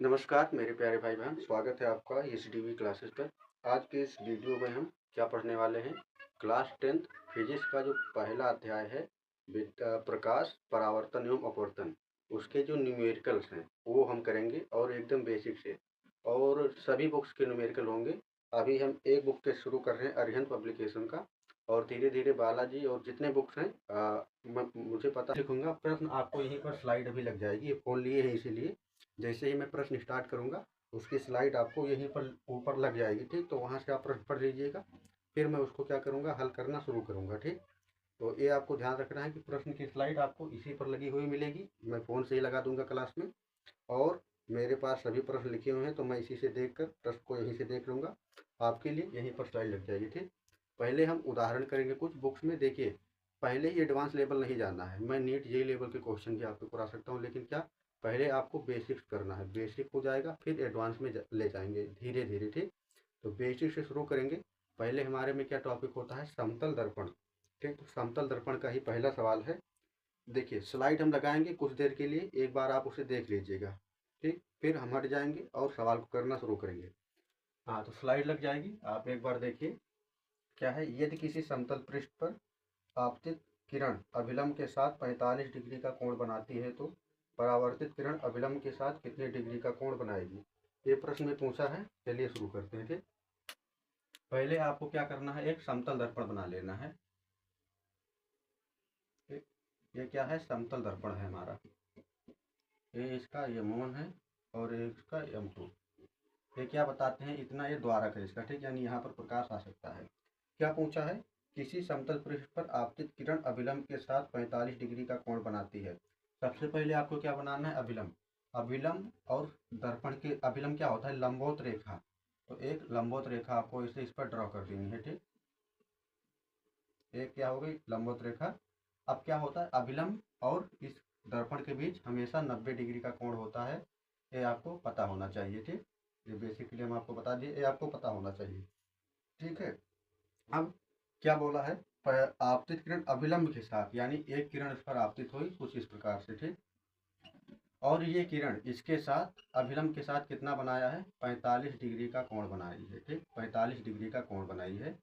नमस्कार मेरे प्यारे भाई बहन, स्वागत है आपका एसडीवी क्लासेस पर। आज के इस वीडियो में हम क्या पढ़ने वाले हैं, क्लास 10th फिजिक्स का जो पहला अध्याय है प्रकाश, परावर्तन एवं अपवर्तन, उसके जो न्यूमेरिकल्स हैं वो हम करेंगे और एकदम बेसिक से। और सभी बुक्स के न्यूमेरिकल होंगे। अभी हम एक बुक के शुरू कर रहे हैं अरिहंत पब्लिकेशन का, और धीरे धीरे बालाजी और जितने बुक्स हैं मुझे पता लिखूंगा। प्रश्न आपको यहीं पर स्लाइड अभी लग जाएगी, ये फ़ोन लिए है इसीलिए जैसे ही मैं प्रश्न स्टार्ट करूंगा उसकी स्लाइड आपको यहीं पर ऊपर लग जाएगी, ठीक। तो वहां से आप प्रश्न पढ़ लीजिएगा, फिर मैं उसको क्या करूंगा, हल करना शुरू करूंगा, ठीक। तो ये आपको ध्यान रखना है कि प्रश्न की स्लाइड आपको इसी पर लगी हुई मिलेगी, मैं फ़ोन से ही लगा दूंगा क्लास में। और मेरे पास सभी प्रश्न लिखे हुए हैं तो मैं इसी से देख कर प्रश्न को यहीं से देख लूँगा, आपके लिए यहीं पर स्लाइड लग जाएगी, ठीक। पहले हम उदाहरण करेंगे कुछ बुक्स में। देखिए, पहले ही एडवांस लेवल नहीं जाना है, मैं नीट जेई लेवल के क्वेश्चन भी आपको करा सकता हूँ, लेकिन क्या, पहले आपको बेसिक्स करना है। बेसिक हो जाएगा फिर एडवांस में ले जाएंगे धीरे धीरे, ठीक। तो बेसिक से शुरू करेंगे। पहले हमारे में क्या टॉपिक होता है, समतल दर्पण, ठीक। तो समतल दर्पण का ही पहला सवाल है। देखिए, स्लाइड हम लगाएंगे कुछ देर के लिए, एक बार आप उसे देख लीजिएगा, ठीक। फिर हम हट जाएंगे और सवाल को करना शुरू करेंगे। हाँ, तो स्लाइड लग जाएगी, आप एक बार देखिए क्या है। यदि किसी समतल पृष्ठ पर आपतित किरण अभिलंब के साथ 45 डिग्री का कोण बनाती है तो परावर्तित किरण अभिलंब के साथ कितने डिग्री का कोण बनाएगी, ये प्रश्न में पूछा है। चलिए शुरू करते हैं, ठीक। पहले आपको क्या करना है, एक समतल दर्पण बना लेना है, ठीक। ये क्या है, समतल दर्पण है हमारा। ये इसका M1 है और इसका M2। ये क्या बताते हैं, इतना ये द्वारक है इसका, ठीक। यानी यहाँ पर प्रकाश आ सकता है। क्या पूछा है, किसी समतल पृष्ठ पर आपतित किरण अभिलंब के साथ 45 डिग्री का कोण बनाती है। सबसे पहले आपको क्या बनाना है, अभिलंब। अभिलंब और दर्पण के, अभिलंब क्या होता है, लंबवत रेखा। तो एक लंबवत रेखा आपको इसे इस पर ड्रॉ कर देनी है, ठीक। एक क्या हो गई, लंबवत रेखा। अब क्या होता है, अभिलंब और इस दर्पण के बीच हमेशा 90 डिग्री का कोण होता है, ये आपको पता होना चाहिए, ठीक। ये बेसिकली हम आपको बता दिए, ये आपको पता होना चाहिए, ठीक है। अब क्या बोला है, आपतित किरण अभिलंब के साथ, यानी एक किरण इस पर आपतित हुई कुछ इस प्रकार से, ठीक। और ये किरण इसके साथ अभिलंब के साथ कितना बनाया है, 45 डिग्री का कोण बनाई है, ठीक। 45 डिग्री का कोण बनाई है,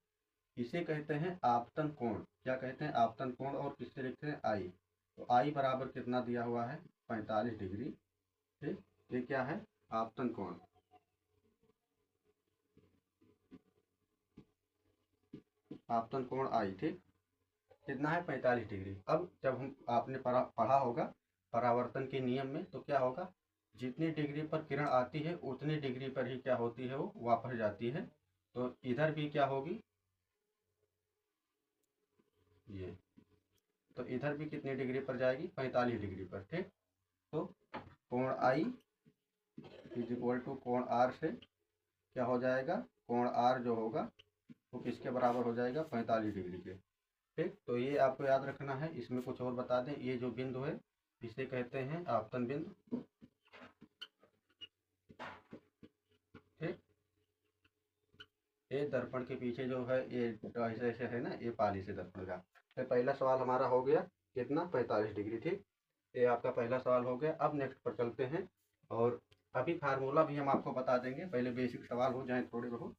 इसे कहते हैं आपतन कोण। क्या कहते हैं, आपतन कोण। और किससे लिखते हैं, आई। तो आई बराबर कितना दिया हुआ है, 45 डिग्री, ठीक। ये क्या है, आपतन कोण। आपतन कोण आई, ठीक। कितना है, 45 डिग्री। अब जब हम आपने पढ़ा होगा परावर्तन के नियम में, तो क्या होगा, जितनी डिग्री पर किरण आती है उतनी डिग्री पर ही क्या होती है, वो वापस जाती है। तो इधर भी क्या होगी, ये, तो इधर भी कितनी डिग्री पर जाएगी, 45 डिग्री पर, ठीक। तो कोण आई इज इक्वल टू कोण आर से क्या हो जाएगा, कोण आर जो होगा वो किसके बराबर हो जाएगा, 45 डिग्री के, ठीक। तो ये आपको याद रखना है। इसमें कुछ और बता दें, ये जो बिंदु है इसे कहते हैं आपतन बिंदु, ठीक। ये दर्पण के पीछे जो है ये ऐसे है ना, ये पाली से दर्पण का। तो पहला सवाल हमारा हो गया कितना, 45 डिग्री, ठीक। ये आपका पहला सवाल हो गया। अब नेक्स्ट पर चलते हैं, और अभी फार्मूला भी हम आपको बता देंगे, पहले बेसिक सवाल हो जाए थोड़े बहुत।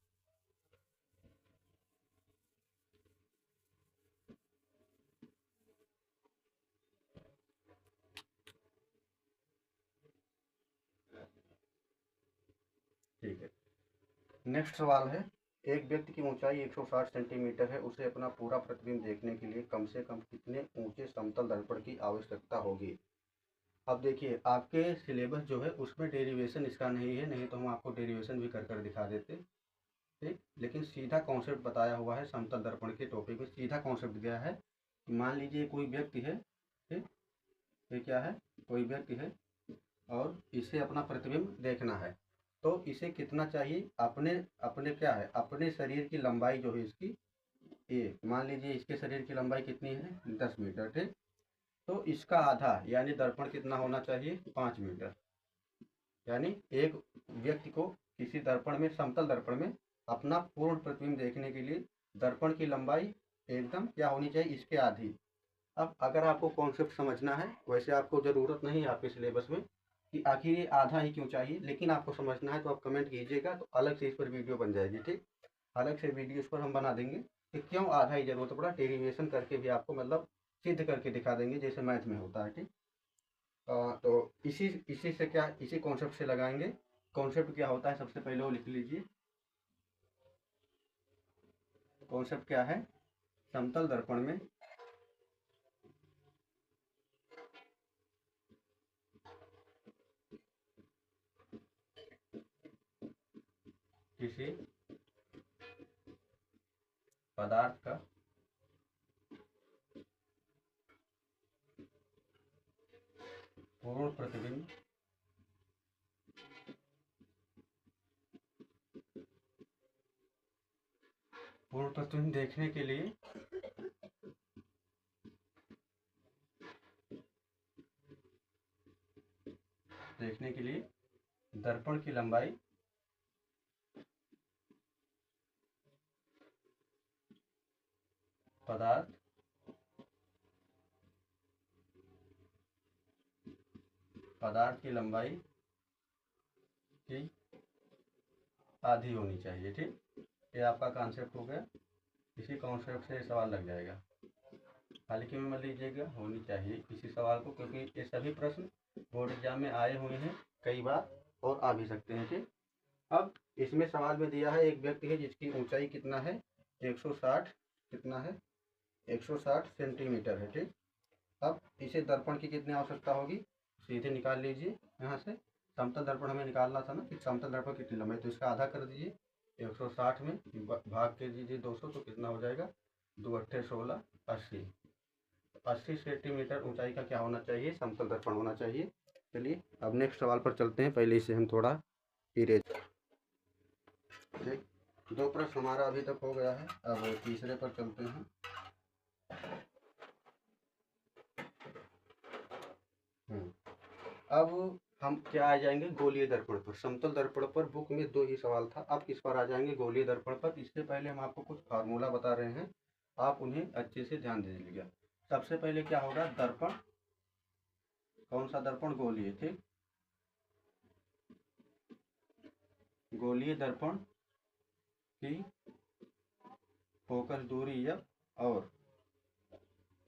ठीक है, नेक्स्ट सवाल है, एक व्यक्ति की ऊंचाई 160 सेंटीमीटर है, उसे अपना पूरा प्रतिबिंब देखने के लिए कम से कम कितने ऊंचे समतल दर्पण की आवश्यकता होगी। अब देखिए, आपके सिलेबस जो है उसमें डेरिवेशन इसका नहीं है, नहीं तो हम आपको डेरिवेशन भी कर कर दिखा देते, ठीक। लेकिन सीधा कॉन्सेप्ट बताया हुआ है, समतल दर्पण के टॉपिक में सीधा कॉन्सेप्ट दिया है। मान लीजिए कोई व्यक्ति है, ठीक। ये क्या है, कोई व्यक्ति है और इसे अपना प्रतिबिंब देखना है, तो इसे कितना चाहिए, अपने अपने क्या है, अपने शरीर की लंबाई जो है इसकी, ये मान लीजिए इसके शरीर की लंबाई कितनी है, 10 मीटर, ठीक। तो इसका आधा यानी दर्पण कितना होना चाहिए, 5 मीटर। यानी एक व्यक्ति को किसी दर्पण में, समतल दर्पण में अपना पूर्ण प्रतिबिंब देखने के लिए दर्पण की लंबाई एकदम क्या होनी चाहिए, इसके आधी। अब अगर आपको कॉन्सेप्ट समझना है, वैसे आपको ज़रूरत नहीं है आपके सिलेबस में कि आखिर ये आधा ही क्यों चाहिए, लेकिन आपको समझना है तो आप कमेंट कीजिएगा, तो अलग से इस पर वीडियो बन जाएगी। ठीक, अलग से वीडियो इस पर हम बना देंगे कि क्यों आधा ही जरूरत पड़ा, डेरिवेशन करके भी आपको मतलब सिद्ध करके दिखा देंगे जैसे मैथ में होता है। ठीक, तो इसी इसी से क्या, इसी कॉन्सेप्ट से लगाएंगे। कॉन्सेप्ट क्या होता है सबसे पहले वो लिख लीजिए। कॉन्सेप्ट क्या है, समतल दर्पण में किसी पदार्थ का पूर्ण प्रतिबिंब देखने के लिए दर्पण की लंबाई पदार्थ की लंबाई की आधी होनी चाहिए। ठीक, ये आपका कॉन्सेप्ट हो गया। इसी कॉन्सेप्ट से सवाल लग जाएगा। हालांकि में मत लीजिएगा, होनी चाहिए इसी सवाल को, क्योंकि ये सभी प्रश्न बोर्ड एग्जाम में आए हुए हैं कई बार और आ भी सकते हैं। ठीक, अब इसमें सवाल में दिया है एक व्यक्ति है जिसकी ऊंचाई कितना है, 160 कितना है 160 सेंटीमीटर है। ठीक, अब इसे दर्पण की कितनी आवश्यकता होगी, सीधे निकाल लीजिए यहाँ से। समतल दर्पण हमें निकालना था ना कि समतल दर्पण कितनी लंबाई, तो इसका आधा कर दीजिए 160 में भाग कर दीजिए 200, तो कितना हो जाएगा 2 अट्ठे 16 80 सेंटीमीटर ऊंचाई का क्या होना चाहिए, समतल दर्पण होना चाहिए। चलिए अब नेक्स्ट सवाल पर चलते हैं, पहले इसे हम थोड़ा इरेज। ठीक, 2 प्रश्न हमारा अभी तक हो गया है, अब तीसरे पर चलते हैं। अब हम क्या आ जाएंगे, गोलीय दर्पण पर। समतल दर्पण पर बुक में 2 ही सवाल था, अब किस पर आ जाएंगे, गोलीय दर्पण पर। इससे पहले हम आपको कुछ फार्मूला बता रहे हैं, आप उन्हें अच्छे से ध्यान दे लीजिएगा। सबसे पहले क्या होगा, दर्पण, कौन सा दर्पण, गोलीय। ठीक, गोलीय दर्पण की फोकस दूरी एफ, और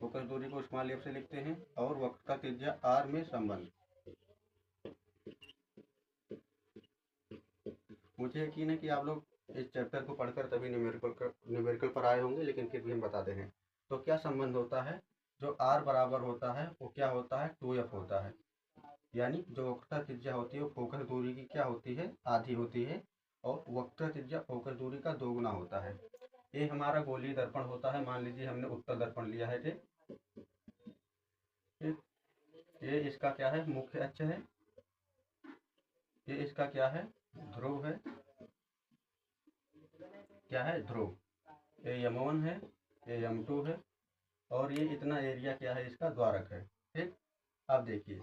फोकस दूरी को स्मॉल एफ से लिखते हैं, और वक्रता त्रिज्या आर में संबंध। मुझे यकीन है कि आप लोग इस चैप्टर को पढ़कर तभी न्यूमेरिकल पर आए होंगे, लेकिन फिर भी हम बताते हैं। तो क्या संबंध होता है, जो आर बराबर होता है वो क्या होता है, 2f होता है। यानी जो वक्रता त्रिज्या होती है वो फोकस दूरी की क्या होती है, आधी होती है, और वक्रता त्रिज्या फोकस दूरी का 2 गुना होता है। ये हमारा गोलीय दर्पण होता है। मान लीजिए हमने उत्तल दर्पण लिया है। ठीक, ये इसका क्या है, मुख्य अक्ष है, ये इसका क्या है, ध्रुव है, क्या है, ध्रुव। ये M1 है, ये M2 है, और ये इतना एरिया क्या है, इसका द्वारक है। ठीक, अब देखिए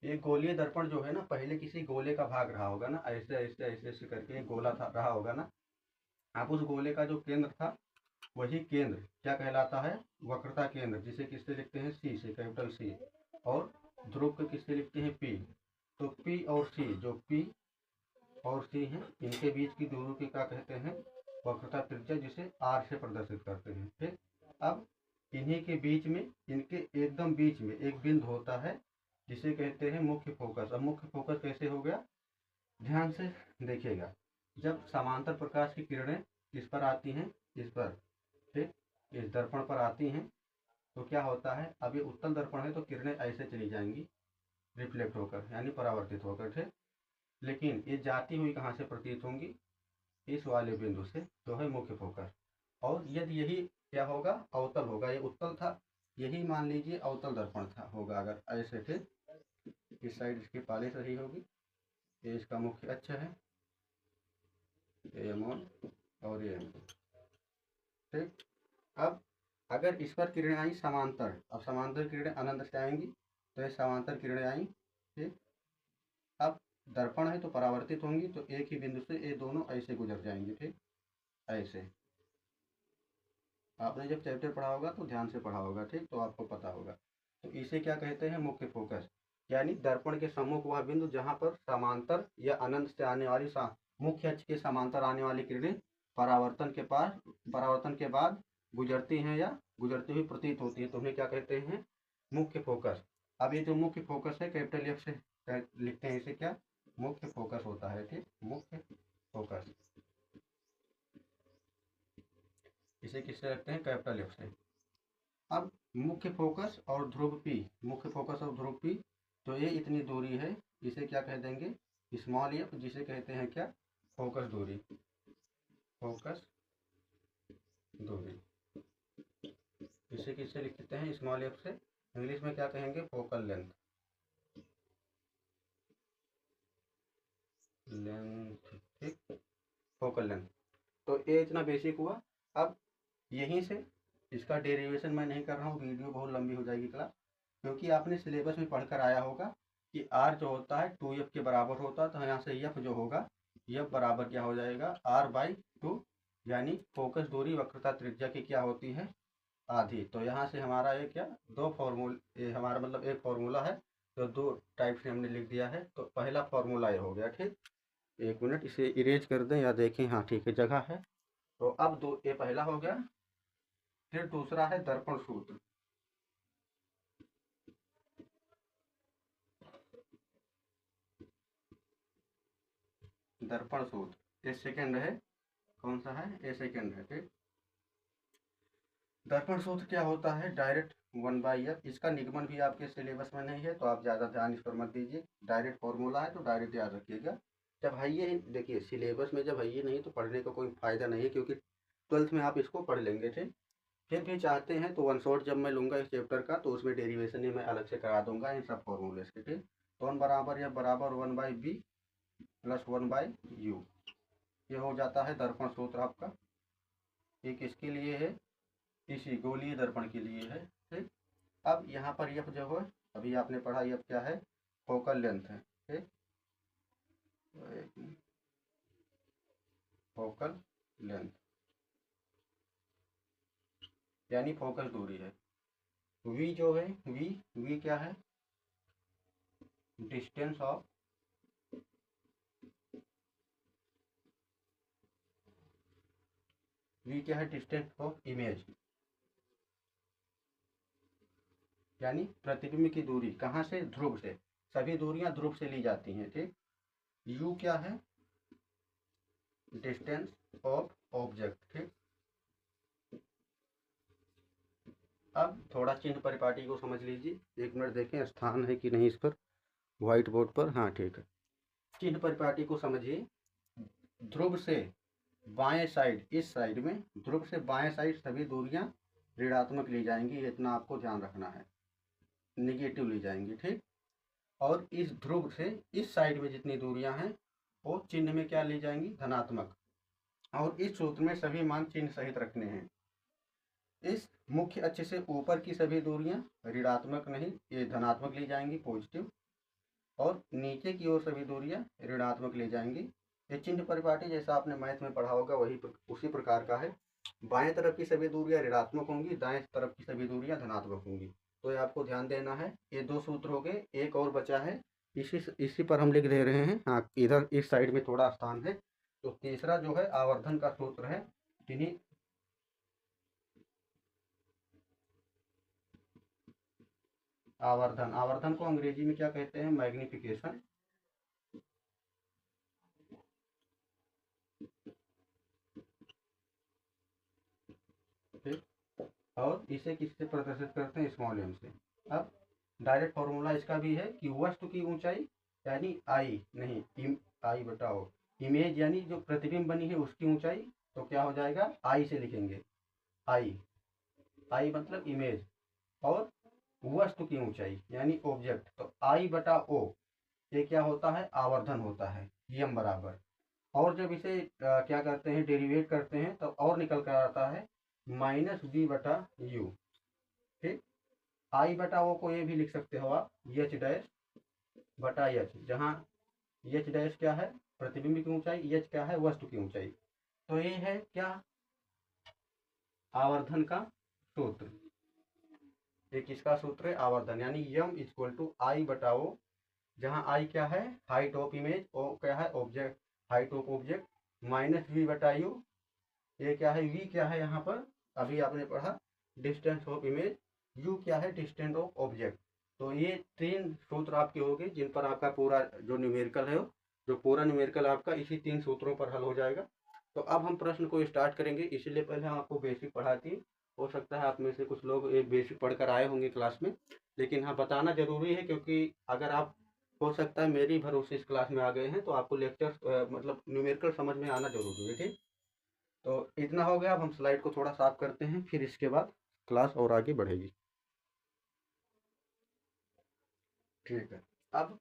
ये गोलीय दर्पण जो है ना, पहले किसी गोले का भाग रहा होगा ना, ऐसे ऐसे ऐसे ऐसे करके एक गोला था रहा होगा ना। अब उस गोले का जो केंद्र था, वही केंद्र क्या कहलाता है, वक्रता केंद्र, जिसे किससे लिखते हैं, सी से, कैपिटल सी। और ध्रुव को किससे लिखते हैं, पी। तो पी और सी, जो पी और सी हैं, इनके बीच की दूरी को क्या कहते हैं, वक्रता त्रिज्या, जिसे आर से प्रदर्शित करते हैं। ठीक, अब इन्हीं के बीच में, इनके एकदम बीच में एक बिंदु होता है जिसे कहते हैं मुख्य फोकस। अब मुख्य फोकस कैसे हो गया, ध्यान से देखिएगा। जब समांतर प्रकाश की किरणें इस पर आती हैं, इस पर, ठीक, इस दर्पण पर आती हैं, तो क्या होता है, अब ये उत्तल दर्पण है तो किरणें ऐसे चली जाएंगी रिफ्लेक्ट होकर, यानी परावर्तित होकर। ठीक, लेकिन ये जाती हुई कहाँ से प्रतीत होंगी, इस वाले बिंदु से, जो है मुख्य फोकस। और यदि यही क्या होगा, अवतल होगा, ये उत्तल था, यही मान लीजिए अवतल दर्पण था होगा अगर ऐसे। ठीक, इस साइड इसकी पाली सही होगी, ये इसका मुख्य अक्ष है, ये M1 और ये M2। ठीक, अब अगर इस पर किरणें आई समांतर, अब समांतर किरणें अनंत से आएंगी, तो ये समांतर किरणें आई। ठीक, अब दर्पण है तो परावर्तित होंगी, तो एक ही बिंदु से ये दोनों ऐसे गुजर जाएंगी। ठीक, ऐसे आपने जब चैप्टर पढ़ा होगा तो ध्यान से पढ़ा होगा। ठीक, तो आपको पता होगा। तो इसे क्या कहते हैं, मुख्य फोकस। यानी दर्पण के सम्मुख वह बिंदु जहाँ पर समांतर या अनंत से आने वाली मुख्य अक्ष के समांतर आने वाली किरणें परावर्तन के बाद गुजरती हैं या गुजरती हुई प्रतीत होती है, तो उन्हें क्या कहते हैं? मुख्य फोकस। अब ये जो मुख्य फोकस है कैपिटल एफ से लिखते हैं, इसे क्या? मुख्य फोकस होता है। ठीक, मुख्य फोकस। इसे किससे रखते हैं? कैपिटल एफ से। अब मुख्य फोकस और ध्रुव पी, मुख्य फोकस और ध्रुव पी, तो ये इतनी दूरी है, इसे क्या कह देंगे? स्मॉल एफ, जिसे कहते हैं क्या? फोकस दूरी। फोकस दूरी इसे किससे लिखते हैं? स्मॉल एफ से। इंग्लिश में क्या कहेंगे? Focal length. ठीक, फोकल लेंथ। तो ये इतना बेसिक हुआ। अब यहीं से इसका डेरिवेशन मैं नहीं कर रहा हूँ, वीडियो बहुत लंबी हो जाएगी क्लास, क्योंकि आपने सिलेबस में पढ़कर आया होगा कि आर जो होता है 2f के बराबर होता है, तो यहाँ से एफ जो होगा, एफ बराबर क्या हो जाएगा? r/2, यानी फोकस दूरी वक्रता त्रिज्या की क्या होती है? आधी। तो यहाँ से हमारा ये क्या? ये हमारा मतलब एक फॉर्मूला है, तो दो टाइप से हमने लिख दिया है। तो पहला फॉर्मूला ये हो गया। ठीक, एक मिनट इसे इरेज कर दें या देखें। हाँ ठीक है, जगह है। तो अब ये पहला हो गया। फिर दूसरा है दर्पण सूत्र। दर्पण सूत्र ये सेकंड है। कौन सा है? ये सेकंड है। ठीक, दर्पण सूत्र क्या होता है? Direct 1/f। इसका निगमन भी आपके सिलेबस में नहीं है, तो आप ज़्यादा ध्यान इस पर मत दीजिए। डायरेक्ट फॉर्मूला है, तो डायरेक्ट याद रखिएगा। जब है ये, देखिए सिलेबस में जब है ये नहीं, तो पढ़ने का कोई फायदा नहीं है, क्योंकि 12th में आप इसको पढ़ लेंगे। ठीक, फिर भी चाहते हैं तो वन शॉट जब मैं लूँगा इस चैप्टर का, तो उसमें डेरिवेशन ही मैं अलग से करा दूंगा इन सब फॉर्मूले से। ठीक, तो 1 बराबर या बराबर 1/b प्लस 1/u, ये हो जाता है दर्पण सूत्र आपका। ये किसके लिए है? इसी गोलीय दर्पण के लिए है। ठीक, अब यहाँ पर यह जो है, अभी आपने पढ़ा, यह क्या है? फोकल लेंथ है। ठीक, फोकल लेंथ यानी फोकस दूरी है। v जो है, v क्या है? डिस्टेंस ऑफ v क्या है? डिस्टेंस ऑफ इमेज, यानी प्रतिबिंब की दूरी। कहाँ से? ध्रुव से। सभी दूरियां ध्रुव से ली जाती हैं। ठीक, u क्या है? Distance of object. ठीक, अब थोड़ा चिन्ह परिपाटी को समझ लीजिए। एक मिनट देखें स्थान है कि नहीं इस पर, व्हाइट बोर्ड पर। हाँ ठीक है, चिन्ह परिपाटी को समझिए। ध्रुव से बाएं साइड, इस साइड में ध्रुव से बाएं साइड सभी दूरियां ऋणात्मक ली जाएंगी, इतना आपको ध्यान रखना है। निगेटिव ली जाएंगी। ठीक, और इस ध्रुव से इस साइड में जितनी दूरियां हैं वो चिन्ह में क्या ली जाएंगी? धनात्मक। और इस सूत्र में सभी मान चिन्ह सहित रखने हैं। इस मुख्य अक्ष से ऊपर की सभी दूरियां ऋणात्मक नहीं, ये धनात्मक ली जाएंगी, पॉजिटिव। और नीचे की ओर सभी दूरियां ऋणात्मक ली जाएंगी। ये चिन्ह परिपाटी जैसा आपने मैथ में पढ़ा होगा, उसी प्रकार का है। बाएं तरफ की सभी दूरियां ऋणात्मक होंगी, दाएं तरफ की सभी दूरियां धनात्मक होंगी। तो ये आपको ध्यान देना है। ये दो सूत्र हो गए, एक और बचा है, इसी पर हम लिख दे रहे हैं। हाँ, इधर इस साइड में थोड़ा स्थान है। तो तीसरा जो है आवर्धन का सूत्र है। इन्हीं आवर्धन को अंग्रेजी में क्या कहते हैं? मैग्निफिकेशन। ठीक, और इसे किससे प्रदर्शित करते हैं? स्मॉल एम से। अब डायरेक्ट फॉर्मूला इसका भी है कि वस्तु की ऊंचाई यानी आई नहीं, आई बताओ, इमेज यानी जो प्रतिबिंब बनी है उसकी ऊंचाई, तो क्या हो जाएगा? आई से लिखेंगे। आई मतलब इमेज, और वस्तु की ऊंचाई यानी ऑब्जेक्ट, तो I/O, ये क्या होता है? आवर्धन होता है, यम बराबर। और जब इसे क्या करते हैं? डेरिवेट करते हैं, तो और निकल कर आता है -v/u। ठीक, I/O को ये भी लिख सकते हो आप h'/h, जहाँ h' क्या है? प्रतिबिंब की ऊंचाई, h क्या है? वस्तु की ऊंचाई। तो ये है क्या? आवर्धन का सूत्र। ये किसका सूत्र है? आवर्धन, यानी यम इक्वल टू आई बटाओ, जहाँ आई क्या है? हाइट ऑफ इमेज, ओ क्या है? Object, height of object, minus V बटा यू, ये क्या है? वी क्या है यहाँ पर? अभी आपने पढ़ा डिस्टेंस ऑफ इमेज, यू क्या है? Distance of object. तो ये 3 सूत्र आपके हो गए जिन पर आपका पूरा जो न्यूमेरिकल है, जो पूरा न्यूमेरिकल आपका इसी 3 सूत्रों पर हल हो जाएगा। तो अब हम प्रश्न को स्टार्ट करेंगे। इसलिए पहले हम आपको बेसिक पढ़ाती, हो सकता है आप में से कुछ लोग एक बेसिक पढ़कर आए होंगे क्लास में, लेकिन हाँ बताना जरूरी है, क्योंकि अगर आप, हो सकता है मेरी भरोसे इस क्लास में आ गए हैं, तो आपको लेक्चर मतलब न्यूमेरिकल समझ में आना जरूरी है। ठीक, तो इतना हो गया। अब हम स्लाइड को थोड़ा साफ करते हैं, फिर इसके बाद क्लास और आगे बढ़ेगी। ठीक है, अब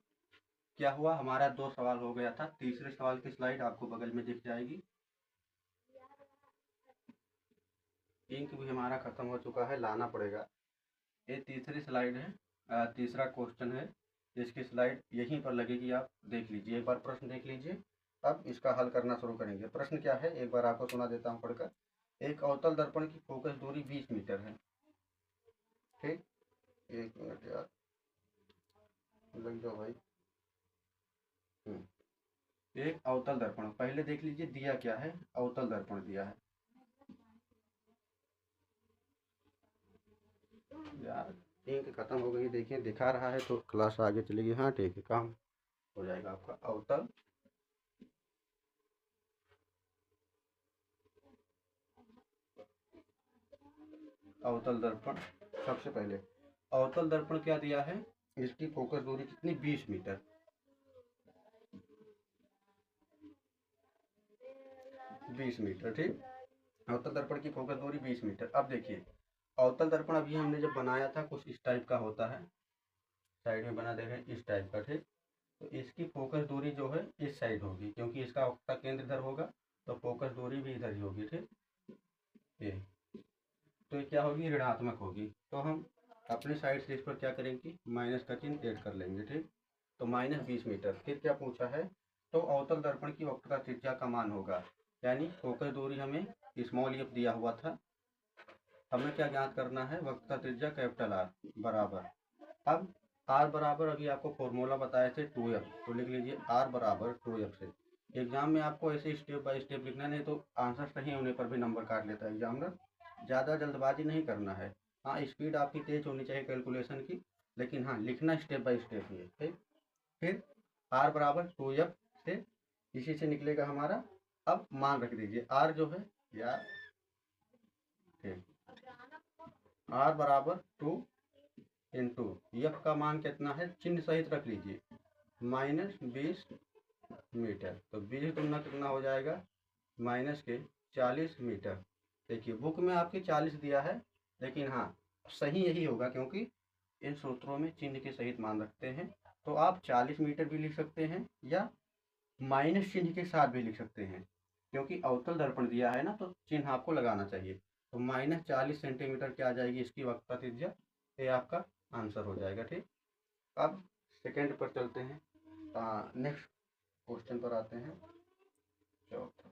क्या हुआ, हमारा 2 सवाल हो गया था। तीसरे सवाल की स्लाइड आपको बगल में दिख जाएगी। इंक भी हमारा खत्म हो चुका है, लाना पड़ेगा। ये तीसरी स्लाइड है, तीसरा क्वेश्चन है। इसकी स्लाइड यहीं पर लगेगी, आप देख लीजिए, एक बार प्रश्न देख लीजिए। अब इसका हल करना शुरू करेंगे। प्रश्न क्या है एक बार आपको सुना देता हूँ पढ़कर। एक अवतल दर्पण की फोकस दूरी 20 मीटर है। ठीक, 1 मिनट यार, लग जाओ भाई। एक अवतल दर्पण, पहले देख लीजिए दिया क्या है? अवतल दर्पण दिया है। यार इंक खत्म हो गई, देखिए दिखा रहा है तो क्लास आगे चलेगी। हाँ ठीक है, काम हो जाएगा आपका। अवतल दर्पण, सबसे पहले अवतल दर्पण क्या दिया है? इसकी फोकस दूरी कितनी? 20 मीटर। 20 मीटर, ठीक। अवतल दर्पण की फोकस दूरी 20 मीटर। अब देखिए, अवतल दर्पण अभी हमने जब बनाया था कुछ इस टाइप का होता है, साइड में बना दे रहे हैं इस टाइप का। ठीक, तो इसकी फोकस दूरी जो है इस साइड होगी, क्योंकि इसका वक्र केंद्र इधर होगा, तो फोकस दूरी भी इधर ही होगी। ठीक, ये तो ये क्या होगी? ऋणात्मक होगी। तो हम अपने साइड से इस पर क्या करेंगे? माइनस का चिन्ह ऐड कर लेंगे। ठीक, तो -20 मीटर। फिर क्या पूछा है? तो अवतल दर्पण की वक्रता त्रिज्या का मान होगा, यानी फोकस दूरी हमें स्मॉल एफ दिया हुआ था, हमें क्या ज्ञात करना है? वक्रता त्रिज्या कैपिटल आर बराबर। अब आर बराबर अभी आपको फॉर्मूला बताए थे 2f, तो लिख लीजिए आर बराबर 2f से। एग्जाम में आपको ऐसे स्टेप बाय स्टेप लिखना, नहीं तो आंसर सही होने पर भी नंबर काट लेता है एग्जामिनर। ज़्यादा जल्दबाजी नहीं करना है। हाँ, स्पीड आपकी तेज होनी चाहिए कैलकुलेशन की, लेकिन हाँ लिखना स्टेप बाय स्टेप ही है। ठीक, फिर आर बराबर 2f से, इसी से निकलेगा हमारा। अब मान रख दीजिए आर जो है यार, ठीक, आर बराबर 2 इंटू एफ का मान कितना है? चिन्ह सहित रख लीजिए, -20 मीटर। तो 20 गुना कितना हो जाएगा? माइनस के 40 मीटर। देखिए बुक में आपके 40 दिया है, लेकिन हाँ सही यही होगा, क्योंकि इन सूत्रों में चिन्ह के सहित मान रखते हैं। तो आप 40 मीटर भी लिख सकते हैं, या माइनस चिन्ह के साथ भी लिख सकते हैं, क्योंकि अवतल दर्पण दिया है ना, तो चिन्ह आपको लगाना चाहिए। तो -40 सेंटीमीटर क्या आ जाएगी इसकी वक्रता त्रिज्या? ये आपका आंसर हो जाएगा। ठीक, अब सेकेंड पर चलते हैं, नेक्स्ट क्वेश्चन पर आते हैं, चौथा।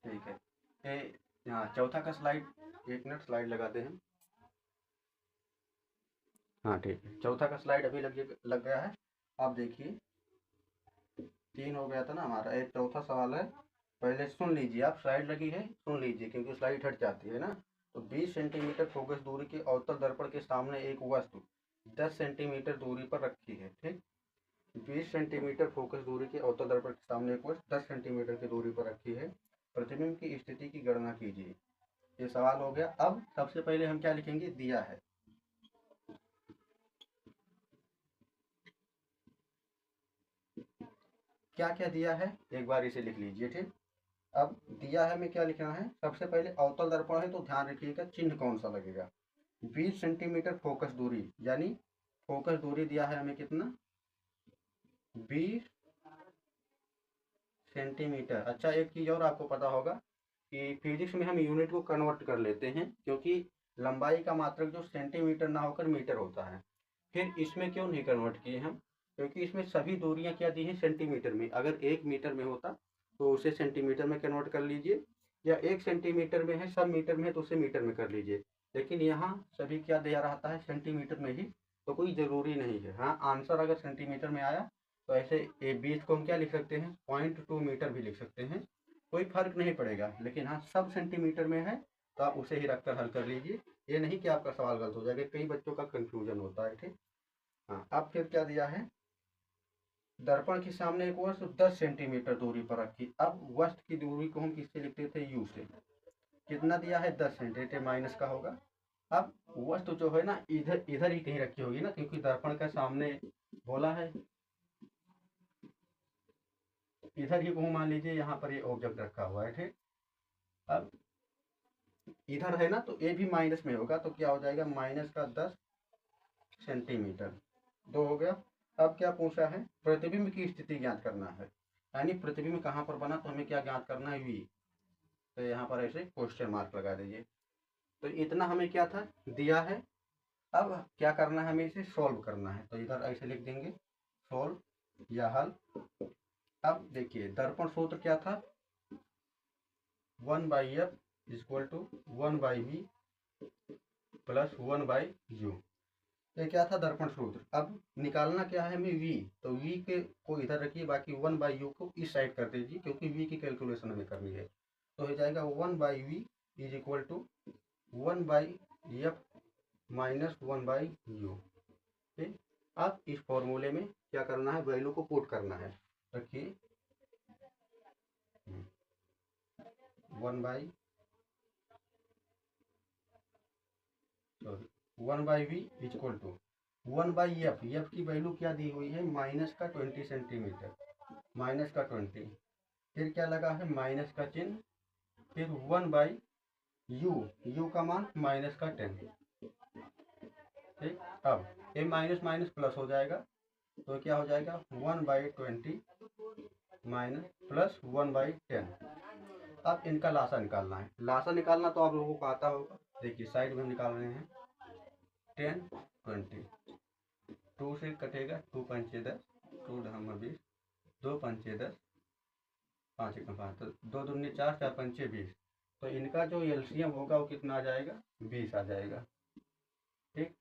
ठीक है, ये यहाँ चौथा का स्लाइड, 1 मिनट स्लाइड लगाते हैं। हाँ ठीक है, चौथा का स्लाइड अभी लग गया है। आप देखिए 3 हो गया था ना हमारा, एक चौथा सवाल है। पहले सुन लीजिए, आप स्लाइड लगी है सुन लीजिए, क्योंकि स्लाइड हट जाती है ना। तो 20 सेंटीमीटर फोकस दूरी के अवतल दर्पण के सामने एक वस्तु 10 सेंटीमीटर दूरी पर रखी है। ठीक, 20 सेंटीमीटर फोकस दूरी के अवतल दर्पण के सामने एक वस्तु 10 सेंटीमीटर की दूरी पर रखी है। प्रतिबिंब की स्थिति की गणना कीजिए। ये सवाल हो गया। अब सबसे पहले हम क्या लिखेंगे? दिया है, क्या क्या दिया है एक बार इसे लिख लीजिए। ठीक, अब दिया है, हमें क्या लिखना है? सबसे पहले अवतल दर्पण है, तो ध्यान रखिएगा चिन्ह कौन सा लगेगा। 20 सेंटीमीटर फोकस दूरी, यानी फोकस दूरी दिया है हमें कितना? 20 सेंटीमीटर। अच्छा, एक चीज़ और आपको पता होगा कि फिजिक्स में हम यूनिट को कन्वर्ट कर लेते हैं, क्योंकि लंबाई का मात्रक जो सेंटीमीटर ना होकर मीटर होता है। फिर इसमें क्यों नहीं कन्वर्ट किए हम? क्योंकि इसमें सभी दूरियां क्या दी हैं? सेंटीमीटर में। अगर 1 मीटर में होता तो उसे सेंटीमीटर में कन्वर्ट कर लीजिए, या 1 सेंटीमीटर में है, सब मीटर में है तो उसे मीटर में कर लीजिए। लेकिन यहाँ सभी क्या दिया रहता है, सेंटीमीटर में ही, तो कोई ज़रूरी नहीं है। हाँ, आंसर अगर सेंटीमीटर में आया तो ऐसे 20 को हम क्या लिख सकते हैं, 0.2 मीटर भी लिख सकते हैं, कोई फर्क नहीं पड़ेगा। लेकिन हाँ, सब सेंटीमीटर में है तो आप उसे ही रखकर हल कर लीजिए, ये नहीं कि आपका सवाल गलत हो जाएगा, कई बच्चों का कंफ्यूजन होता है। ठीक, हाँ। अब फिर क्या दिया है, दर्पण के सामने एक वस्तु 10 सेंटीमीटर दूरी पर रखी। अब वस्तु की दूरी को हम किससे लिखते थे, यू से। कितना दिया है, 10 सेंटीमीटर, माइनस का होगा। अब वस्तु जो है ना, इधर इधर ही कहीं रखी होगी ना, क्योंकि दर्पण का सामने बोला है, इधर ही को मान लीजिए, यहाँ पर ये ऑब्जेक्ट रखा हुआ है। ठीक, अब इधर है ना, तो ये भी माइनस में होगा, तो क्या हो जाएगा, माइनस का 10 सेंटीमीटर, 2 हो गया। अब क्या पूछा है, प्रतिबिंब की स्थिति ज्ञात करना है, यानी प्रतिबिंब कहाँ पर बना, तो हमें क्या ज्ञात करना है, वी। तो यहाँ पर ऐसे क्वेश्चन मार्क लगा दीजिए। तो इतना हमें क्या था, दिया है। अब क्या करना है, हमें इसे सॉल्व करना है, तो इधर ऐसे लिख देंगे, सॉल्व या हल। अब देखिए, दर्पण सूत्र क्या था, 1/f equal to 1/v plus 1/u। ये क्या था, दर्पण सूत्र। अब निकालना क्या है हमें, v। तो v के को इधर रखिए, बाकी 1/u को इस साइड कर दीजिए, क्योंकि v की कैलकुलेशन हमें करनी है। तो हो जाएगा 1/v is equal to 1/f minus 1/u। ठीक, अब इस फॉर्मूले में क्या करना है, वैल्यू को पुट करना है। रखिए 1/v equal to 1/f, F की वैल्यू क्या दी हुई है, माइनस का 20 सेंटीमीटर, माइनस का 20, फिर क्या लगा है, माइनस का चिन्ह, फिर 1/u, u का मान माइनस का 10। ठीक, अब ये माइनस माइनस प्लस हो जाएगा, तो क्या हो जाएगा, 1/20 माइनस प्लस 1/10। अब इनका लासा निकालना है। लासा निकालना तो आप लोगों को आता होगा, देखिए साइड में निकाल रहे हैं, 10 20, 2 से कटेगा, 2 पंचे 10, 2 ढामा 20, 2 पंचे 10, 5 एकम 5, तो 2 दूनी 4, 4 पंचे 20। तो इनका जो एलसीएम होगा वो कितना आ जाएगा, 20 आ जाएगा। ठीक,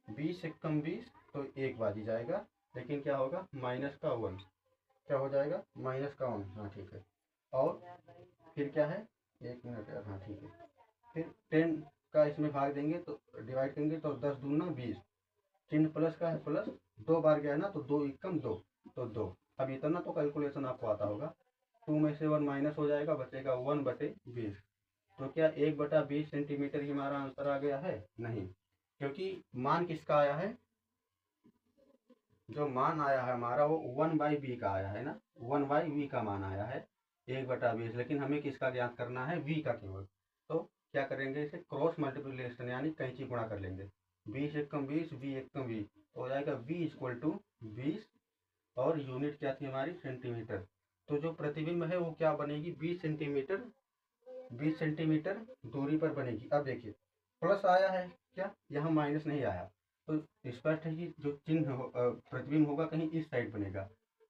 20 एकम 20, तो 1 बाजी जाएगा, लेकिन क्या होगा, माइनस का 1, क्या हो जाएगा, माइनस का 1। हाँ ठीक है। और फिर क्या है, 1 मिनट यार, हाँ ठीक है। फिर 10 का इसमें भाग देंगे, तो डिवाइड करेंगे, तो 10 दूना 20, चिन्ह प्लस का है, प्लस 2 बार गया ना, तो 2 एकम 2, तो 2। अब इतना तो कैलकुलेशन आपको आता होगा, 2 में से 1 माइनस हो जाएगा, बचेगा 1/20। तो क्या 1/20 सेंटीमीटर ही हमारा आंसर आ गया है, नहीं, क्योंकि मान किसका आया है, जो मान आया है हमारा वो 1/v का आया है ना, 1/v का मान आया है 1/20, लेकिन हमें किसका ज्ञात करना है, v का केवल। तो क्या करेंगे, इसे क्रॉस मल्टीप्लिकेशन यानी कैंची गुणा कर लेंगे, 20 एकम 20, v एकम v, तो हो जाएगा v इक्वल टू 20, और यूनिट क्या थी हमारी, सेंटीमीटर। तो जो प्रतिबिंब है वो क्या बनेगी, 20 सेंटीमीटर, 20 सेंटीमीटर दूरी पर बनेगी। अब देखिए प्लस आया है क्या, यहाँ माइनस नहीं आया, तो स्पष्ट है कि जो चिन्ह प्रतिबिंब होगा कहीं इस साइड बनेगा,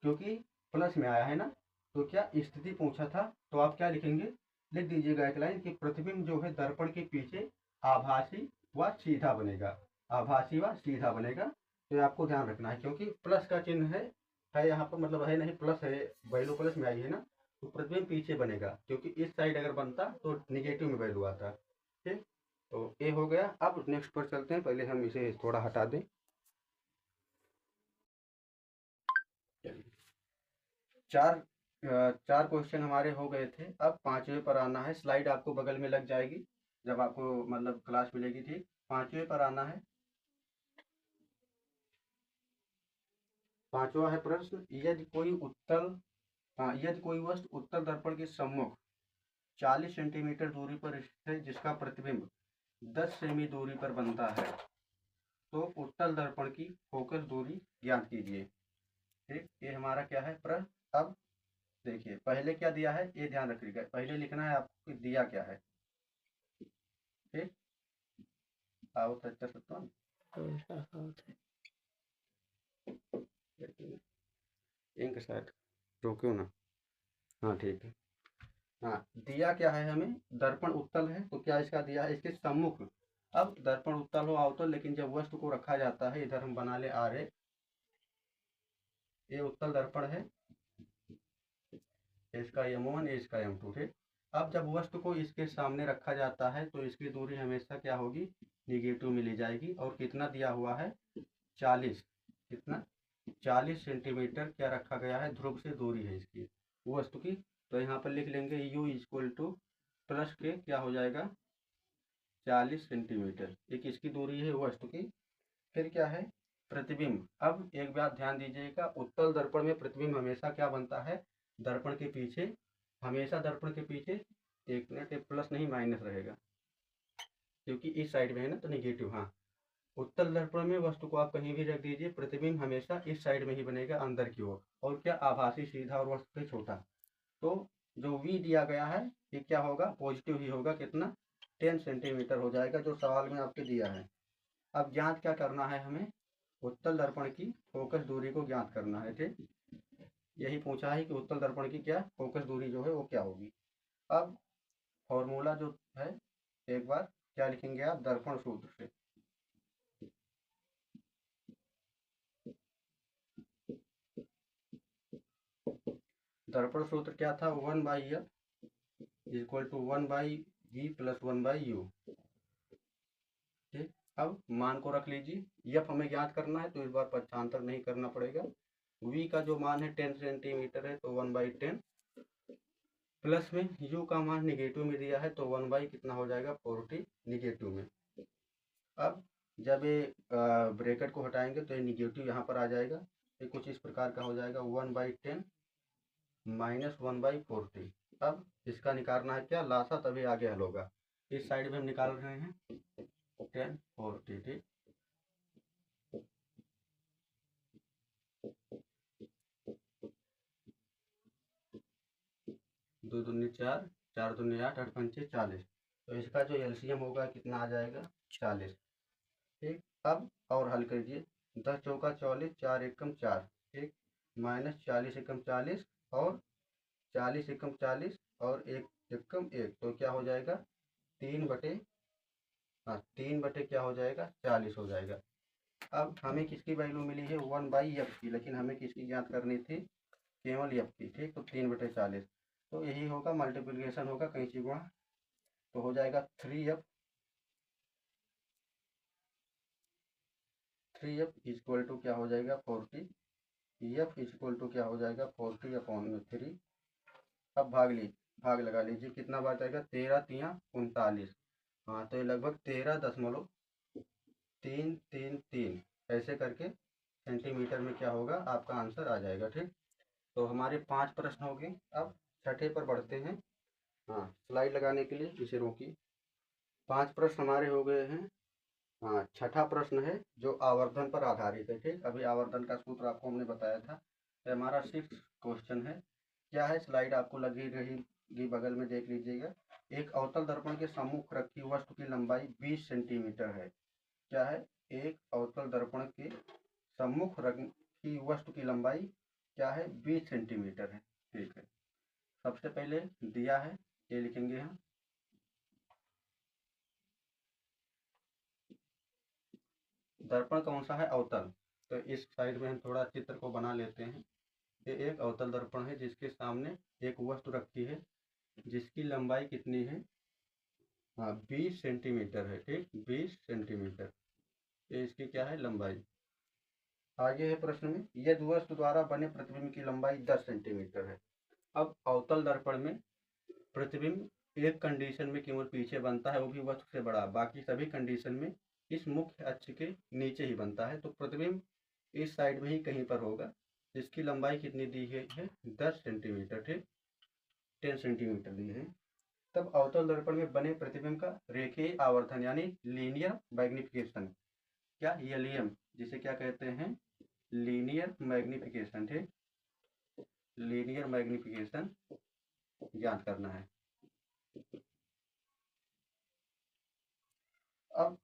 क्योंकि प्लस में आया है ना। तो क्या स्थिति पूछा था, तो आप क्या लिखेंगे, लिख दीजिएगा एक लाइन कि प्रतिबिंब जो है दर्पण के पीछे आभासी व सीधा बनेगा, आभासी व सीधा बनेगा। तो ये आपको ध्यान रखना है, क्योंकि प्लस का चिन्ह है यहाँ पर, मतलब है नहीं, प्लस है, वैल्यू प्लस में आई है ना, तो प्रतिबिंब पीछे बनेगा, क्योंकि इस साइड अगर बनता तो निगेटिव में वैल्यू आता। ठीक, तो ये हो गया। अब नेक्स्ट पर चलते हैं, पहले हम इसे थोड़ा हटा दें। चार चार क्वेश्चन हमारे हो गए थे, अब पांचवें पर आना है। स्लाइड आपको बगल में लग जाएगी जब आपको मतलब क्लास मिलेगी। ठीक, पांचवें पर आना है। पांचवा है प्रश्न, यदि कोई यदि कोई वस्तु उत्तल दर्पण के सम्मुख 40 सेंटीमीटर दूरी पर स्थित है, जिसका प्रतिबिंब 10 सेमी दूरी पर बनता है, तो उत्तल दर्पण की फोकस दूरी ज्ञात कीजिए। ठीक, ये हमारा क्या है प्रश्न। अब देखिए पहले क्या दिया है, ये ध्यान रखिएगा, पहले लिखना है आपको दिया क्या है। ठीक, आओ सत्तर सत्तावन इंक शायद रोक्यो ना, हाँ ठीक है। हाँ, दिया क्या है हमें, दर्पण उत्तल है तो क्या इसका दिया है, इसके सम्मुख। अब दर्पण उत्तल हो अवतल, लेकिन जब वस्तु को रखा जाता है, इधर हम बना ले आरेख, ये उत्तल दर्पण है, इसका M1, इसका M2 है। अब जब वस्तु को इसके सामने रखा जाता है तो इसकी दूरी हमेशा क्या होगी, निगेटिव में ली जाएगी। और कितना दिया हुआ है, 40, कितना, 40 सेंटीमीटर क्या रखा गया है, ध्रुव से दूरी है इसकी वस्तु की। तो यहाँ पर लिख लेंगे U इक्वल टू प्लस के क्या हो जाएगा, 40 सेंटीमीटर, एक इसकी दूरी है वस्तु की। फिर क्या है, प्रतिबिंब। अब एक बात ध्यान दीजिएगा, उत्तल दर्पण में प्रतिबिंब हमेशा क्या बनता है, दर्पण के पीछे, हमेशा दर्पण के पीछे, एक मिनट, एक प्लस नहीं माइनस रहेगा, क्योंकि इस साइड में है ना तो निगेटिव। हाँ, उत्तल दर्पण में वस्तु को आप कहीं भी रख दीजिए, प्रतिबिंब हमेशा इस साइड में ही बनेगा, अंदर की ओर। और क्या, आभासी सीधा और वस्तु से छोटा। तो जो V दिया गया है ये क्या होगा, पॉजिटिव ही होगा, कितना, 10 सेंटीमीटर हो जाएगा, जो सवाल में आपके दिया है। अब ज्ञात क्या करना है हमें, उत्तल दर्पण की फोकस दूरी को ज्ञात करना है, ठीक। यही पूछा है कि उत्तल दर्पण की क्या फोकस दूरी जो है वो क्या होगी। अब फॉर्मूला जो है, एक बार क्या लिखेंगे आप, दर्पण सूत्र से। दर्पण सूत्र क्या था, 1/F equal to 1/V plus 1/U, ठीक। अब मान को रख लीजिए, F हमें ज्ञात करना है तो इस बार पक्षांतर नहीं करना पड़ेगा। V का जो मान है 10 सेंटीमीटर है तो 1/10, प्लस में U का मान निगेटिव में दिया है तो 1/ कितना हो जाएगा, 40 निगेटिव में। अब जब ये ब्रैकेट को हटाएंगे तो ये निगेटिव यहाँ पर आ जाएगा, ये कुछ इस प्रकार का हो जाएगा, 1/10 माइनस 1/40। अब इसका निकालना है क्या, लासा, तभी आगे हल होगा। इस साइड में हम निकाल रहे हैं 10 40, ठीक। दो दूनी 4, 4 दूनी 8, 8 पंचे 40। तो इसका जो LCM होगा कितना आ जाएगा, 40, ठीक। अब और हल कीजिए, 10 चौका 44, 4 एकम 4, ठीक, माइनस 40 एकम 40, और 40 एकम 40, और 1 एकम 1, तो क्या हो जाएगा, 3 बटे, हाँ 3 बटे क्या हो जाएगा, 40 हो जाएगा। अब हमें किसकी वैल्यू मिली है, 1/F की, लेकिन हमें किसकी ज्ञात करनी थी, केवल F की, ठीक। तो 3/40, तो यही होगा, मल्टीप्लिकेशन होगा कैंची गुणा, तो हो जाएगा 3F इक्वल टू क्या हो जाएगा, 40, F इक्वल टू क्या हो जाएगा, 40/3। अब भाग लगा लीजिए, कितना बार जाएगा, 13 तिया 39, हाँ तो ये लगभग 13.333 ऐसे करके सेंटीमीटर में क्या होगा, आपका आंसर आ जाएगा, ठीक। तो हमारे 5 प्रश्न हो गए। अब छठे पर बढ़ते हैं। हाँ, स्लाइड लगाने के लिए इसे रोकिए। 5 प्रश्न हमारे हो गए हैं। हाँ, छठा प्रश्न है जो आवर्धन पर आधारित है, ठीक। अभी आवर्धन का सूत्र आपको हमने बताया था। तो हमारा 6th क्वेश्चन है, क्या है, स्लाइड आपको लगी रहेगी, बगल में देख लीजिएगा। एक अवतल दर्पण के सम्मुख रखी वस्तु की लंबाई 20 सेंटीमीटर है। क्या है, एक अवतल दर्पण के सम्मुख रखी वस्तु की लंबाई क्या है, 20 सेंटीमीटर है, ठीक है। सबसे पहले दिया है, ये लिखेंगे हम, दर्पण कौन सा है, अवतल। तो इस साइड में हम थोड़ा चित्र को बना लेते हैं। ये एक अवतल दर्पण है जिसके सामने एक वस्तु रखी है जिसकी लंबाई कितनी है, हाँ 20 सेंटीमीटर है, ठीक, 20 सेंटीमीटर, ये इसकी क्या है, लंबाई। आगे है प्रश्न में, यदि वस्तु द्वारा बने प्रतिबिंब की लंबाई 10 सेंटीमीटर है। अब अवतल दर्पण में प्रतिबिंब एक कंडीशन में केवल पीछे बनता है, वो भी वस्तु से बड़ा, बाकी सभी कंडीशन में इस मुख्य अक्ष के नीचे ही बनता है। तो प्रतिबिंब इस साइड में ही कहीं पर होगा, जिसकी लंबाई कितनी दी है, 10 सेंटीमीटर, ठीक, 10 सेंटीमीटर दी है। तब अवतल दर्पण में बने प्रतिबिंब का रेखीय आवर्धन यानी लीनियर मैग्निफिकेशन, क्या, LM, जिसे क्या कहते हैं, लीनियर मैग्निफिकेशन, ठीक, लीनियर मैग्निफिकेशन ज्ञात करना है। अब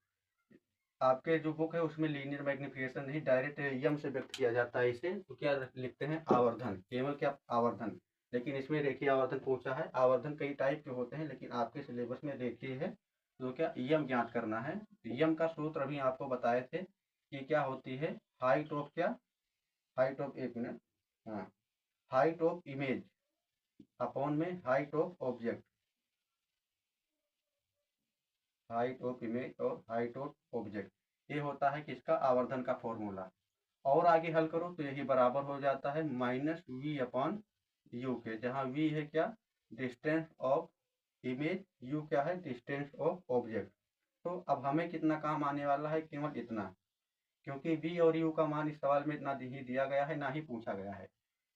आपके जो बुक है उसमें लीनियर मैग्निफिकेशन नहीं, डायरेक्ट यम से व्यक्त किया जाता है इसे, तो क्या लिखते हैं, आवर्धन, केवल क्या, आवर्धन। लेकिन इसमें रेखीय आवर्धन पूछा है। आवर्धन कई टाइप के होते हैं, लेकिन आपके सिलेबस में रेखीय है तो क्या यम ज्ञात करना है। यम का सूत्र अभी आपको बताए थे कि क्या होती है, हाइट ऑफ क्या, हाइट ऑफ, एक मिनट, हाँ, हाइट ऑफ इमेज अपॉन में height of object, height of image और हाइट ऑफ ऑब्जेक्ट, ये होता है किसका, आवर्धन का फॉर्मूला। और आगे हल करो तो यही बराबर हो जाता है माइनस वी अपॉन यू के, जहाँ वी है क्या, डिस्टेंस ऑफ इमेज, यू क्या है, डिस्टेंस ऑफ ऑब्जेक्ट। तो अब हमें कितना काम आने वाला है, केवल इतना, क्योंकि वी और यू का मान इस सवाल में इतना ही दिया गया है, ना ही पूछा गया है।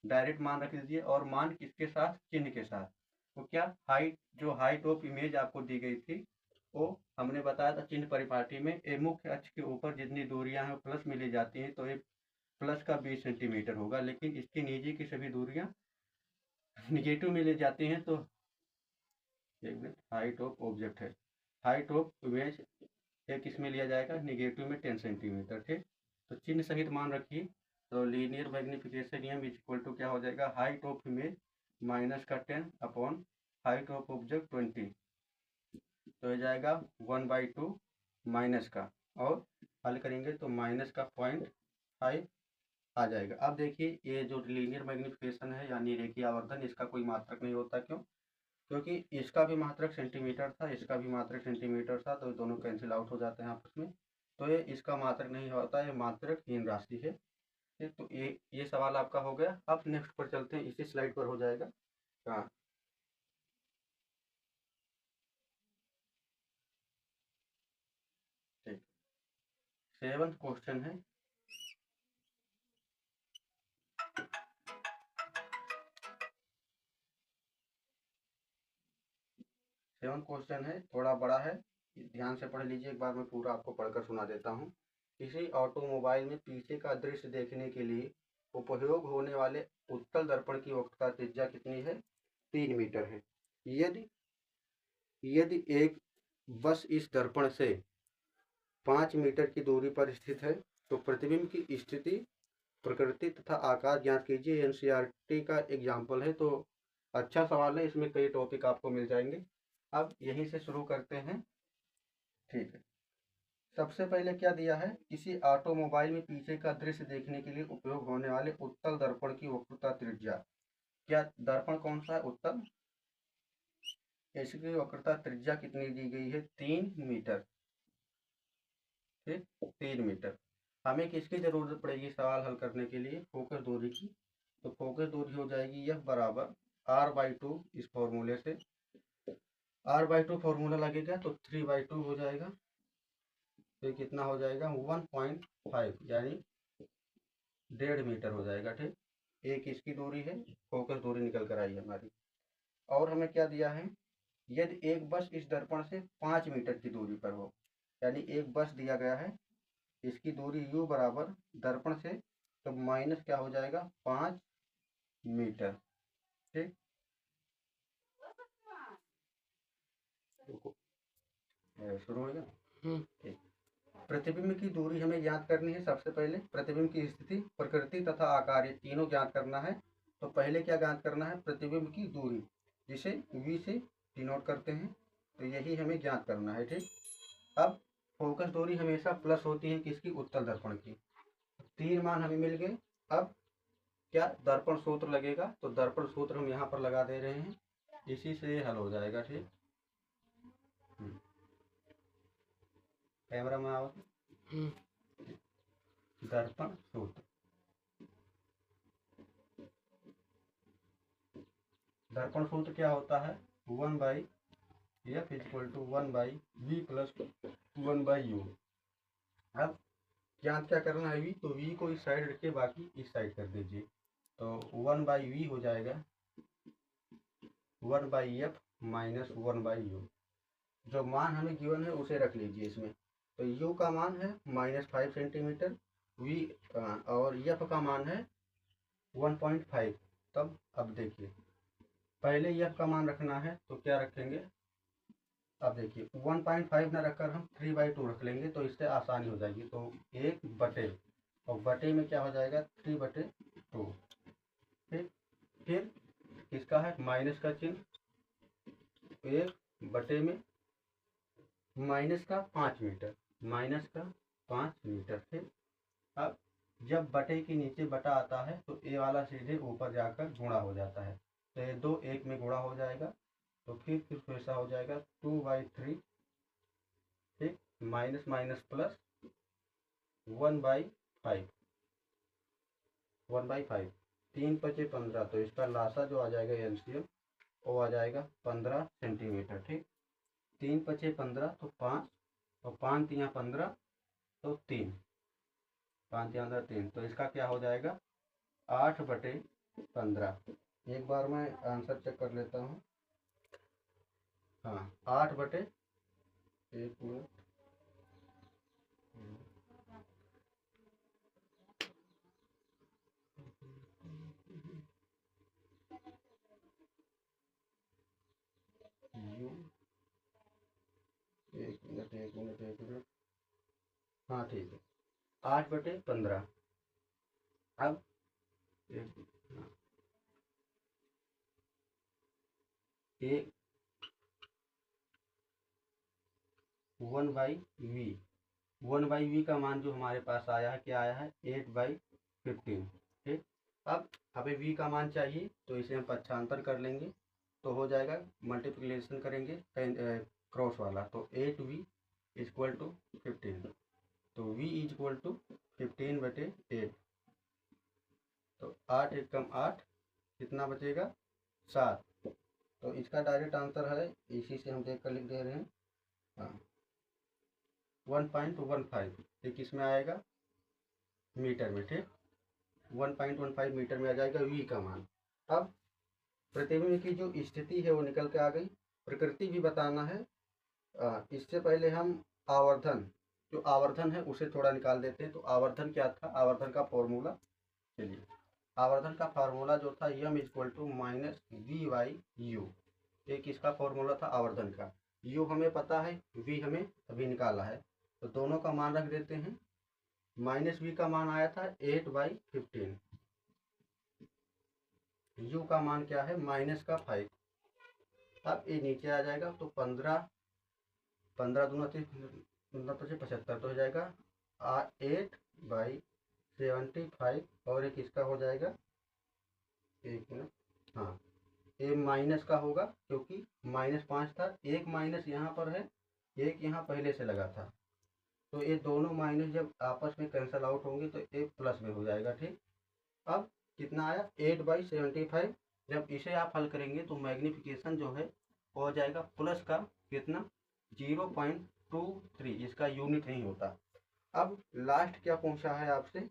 डायरेक्ट मान रख लीजिए, और मान किसके साथ, चिन्ह के साथ। तो क्या हाइट, जो हाइट ऑफ इमेज आपको दी गई थी, वो हमने बताया था चिन्ह परिपाटी में, ए मुख्य अक्ष के ऊपर जितनी दूरियां हैं प्लस में ले जाती हैं, तो ये प्लस का 20 सेंटीमीटर होगा, लेकिन इसके नीचे की सभी दूरियां निगेटिव में ले जाती हैं। तो एक मिनट, हाइट ऑफ ऑब्जेक्ट है, हाइट ऑफ इमेज ये किस में लिया जाएगा, निगेटिव में 10 सेंटीमीटर। ठीक, तो चिन्ह सहित मान रखिए। तो लीनियर मैग्निफिकेशन नियम इज इक्वल टू क्या हो जाएगा, हाइट ऑफ इमेज माइनस का 10 अपॉन हाइट ऑफ ऑब्जेक्ट 20, तो हो जाएगा 1/2 माइनस का, और हल करेंगे तो माइनस का 0.5 आ जाएगा। अब देखिए, ये जो लीनियर मैग्निफिकेशन है यानी रेखीय आवर्धन, इसका कोई मात्रक नहीं होता। क्यों, क्योंकि इसका भी मात्रक सेंटीमीटर था, इसका भी मात्रक सेंटीमीटर था, तो दोनों कैंसिल आउट हो जाते हैं आपस में। तो ये इसका मात्रक नहीं होता, ये मात्रक हीन राशि है। ठीक, तो ये सवाल आपका हो गया। अब नेक्स्ट पर चलते हैं, इसी स्लाइड पर हो जाएगा। हाँ, ठीक, 7th क्वेश्चन है। 7th क्वेश्चन है, थोड़ा बड़ा है, ध्यान से पढ़ लीजिए। एक बार मैं पूरा आपको पढ़कर सुना देता हूँ। किसी ऑटोमोबाइल में पीछे का दृश्य देखने के लिए उपयोग होने वाले उत्तल दर्पण की वक्रता त्रिज्या कितनी है, 3 मीटर है। यदि यदि एक बस इस दर्पण से 5 मीटर की दूरी पर स्थित है, तो प्रतिबिंब की स्थिति, प्रकृति तथा आकार ज्ञात कीजिए। एनसीईआरटी का एग्जाम्पल है, तो अच्छा सवाल है, इसमें कई टॉपिक आपको मिल जाएंगे। अब यहीं से शुरू करते हैं। ठीक है, सबसे पहले क्या दिया है, किसी ऑटोमोबाइल में पीछे का दृश्य देखने के लिए उपयोग होने वाले उत्तल दर्पण की वक्रता त्रिज्या। क्या दर्पण कौन सा है, उत्तल, इसकी वक्रता त्रिज्या कितनी दी गई है, 3 मीटर। ठीक, 3 मीटर। हमें किसकी जरूरत पड़ेगी सवाल हल करने के लिए, फोकस दूरी की। तो फोकस दूरी हो जाएगी यह बराबर r/2, इस फॉर्मूले से r/2 फॉर्मूला लगेगा तो 3/2 हो जाएगा। तो कितना हो जाएगा, 1.5, यानी 1.5 मीटर हो जाएगा। ठीक, एक इसकी दूरी है, फोकस दूरी निकल कर आई हमारी। और हमें क्या दिया है, यदि एक बस इस दर्पण से 5 मीटर की दूरी पर हो, यानी एक बस दिया गया है, इसकी दूरी u बराबर दर्पण से, तो माइनस क्या हो जाएगा, 5 मीटर। ठीक, शुरू हो गया। ठीक, प्रतिबिंब की दूरी हमें ज्ञात करनी है। सबसे पहले प्रतिबिंब की स्थिति, प्रकृति तथा आकार, ये तीनों ज्ञात करना है। तो पहले क्या ज्ञात करना है, प्रतिबिंब की दूरी, जिसे v से डिनोट करते हैं, तो यही हमें ज्ञात करना है। ठीक, अब फोकस दूरी हमेशा प्लस होती है किसकी, उत्तल दर्पण की। 3 मान हमें मिल गए। अब क्या दर्पण सूत्र लगेगा, तो दर्पण सूत्र हम यहाँ पर लगा दे रहे हैं, इसी से हल हो जाएगा। ठीक, कैमरा में आओ। दर्पण सूत्र, दर्पण सूत्र क्या होता है, 1/f = 1/v + 1/u। अब ज्ञात क्या करना है, v, तो v को इस साइड रखिए, बाकी इस साइड कर दीजिए। तो 1/v हो जाएगा 1/f - 1/u। जो मान हमें गिवन है उसे रख लीजिए इसमें। तो u का मान है -5 सेंटीमीटर, v और f का मान है 1.5। तब अब देखिए, पहले f का मान रखना है, तो क्या रखेंगे, अब देखिए 1.5 ना रखकर हम 3/2 रख लेंगे, तो इससे आसानी हो जाएगी। तो 1/, और बटे में क्या हो जाएगा, 3/2। ठीक, फिर किसका है, माइनस का चिन्ह, 1/में माइनस का 5 मीटर, माइनस का 5 मीटर। फिर अब जब बटे के नीचे बटा आता है तो ए वाला सीधे ऊपर जाकर गुणा हो जाता है, तो ये 2 1 में गुणा हो जाएगा, तो फिर ऐसा हो जाएगा 2/3, ठीक, माइनस माइनस प्लस 1/5, 1/5, 3×5 = 15, तो इसका लासा जो आ जाएगा एलसीएम वो आ जाएगा 15 सेंटीमीटर। ठीक, 3×5 = 15 तो 5, और 5×3 = 15 तो 3, 5×3 तो इसका क्या हो जाएगा 8/15। एक बार मैं आंसर चेक कर लेता हूँ। हाँ, 8/, 1 मिनट, एक मिनट, हाँ ठीक है, 8/15। अब एक 1/v, 1/v का मान जो हमारे पास आया है क्या आया है 8/15। ठीक, अब हमें v का मान चाहिए तो इसे हम पक्षांतर कर लेंगे, तो हो जाएगा मल्टीप्लिकेशन करेंगे क्रॉस वाला, तो 8v = 15, तो v = 15/8, तो 8 × 8 कितना बचेगा 7, तो इसका डायरेक्ट आंसर है, इसी से हम देख कर लिख दे रहे हैं, हाँ 1.15, ये किस में आएगा मीटर में। ठीक, 1.15 मीटर में आ जाएगा v का मान। अब प्रतिबिंब की जो स्थिति है वो निकल के आ गई, प्रकृति भी बताना है। इससे पहले हम आवर्धन, जो आवर्धन है उसे थोड़ा निकाल देते हैं। तो आवर्धन क्या था, आवर्धन का फॉर्मूला, चलिए आवर्धन का फार्मूला जो था m = -v/u, एक इसका फॉर्मूला था आवर्धन का, u हमें पता है, v हमें अभी निकाला है, तो दोनों का मान रख देते हैं। -v का मान आया था 8/15, u का मान क्या है -5, अब ये नीचे आ जाएगा, तो 15 दूना 75 तो हो जाएगा 8/75, और एक इसका हो जाएगा, एक मिनट, हाँ ये माइनस का होगा क्योंकि -5 था, एक माइनस यहाँ पर है, एक यहाँ पहले से लगा था, तो ये दोनों माइनस जब आपस में कैंसिल आउट होंगे तो एक प्लस में हो जाएगा। ठीक, अब कितना आया 8/75, जब इसे आप हल करेंगे तो मैग्नीफिकेशन जो है वो हो जाएगा प्लस का कितना 0.23, इसका यूनिट नहीं होता। अब लास्ट क्या पूछा है आपसे,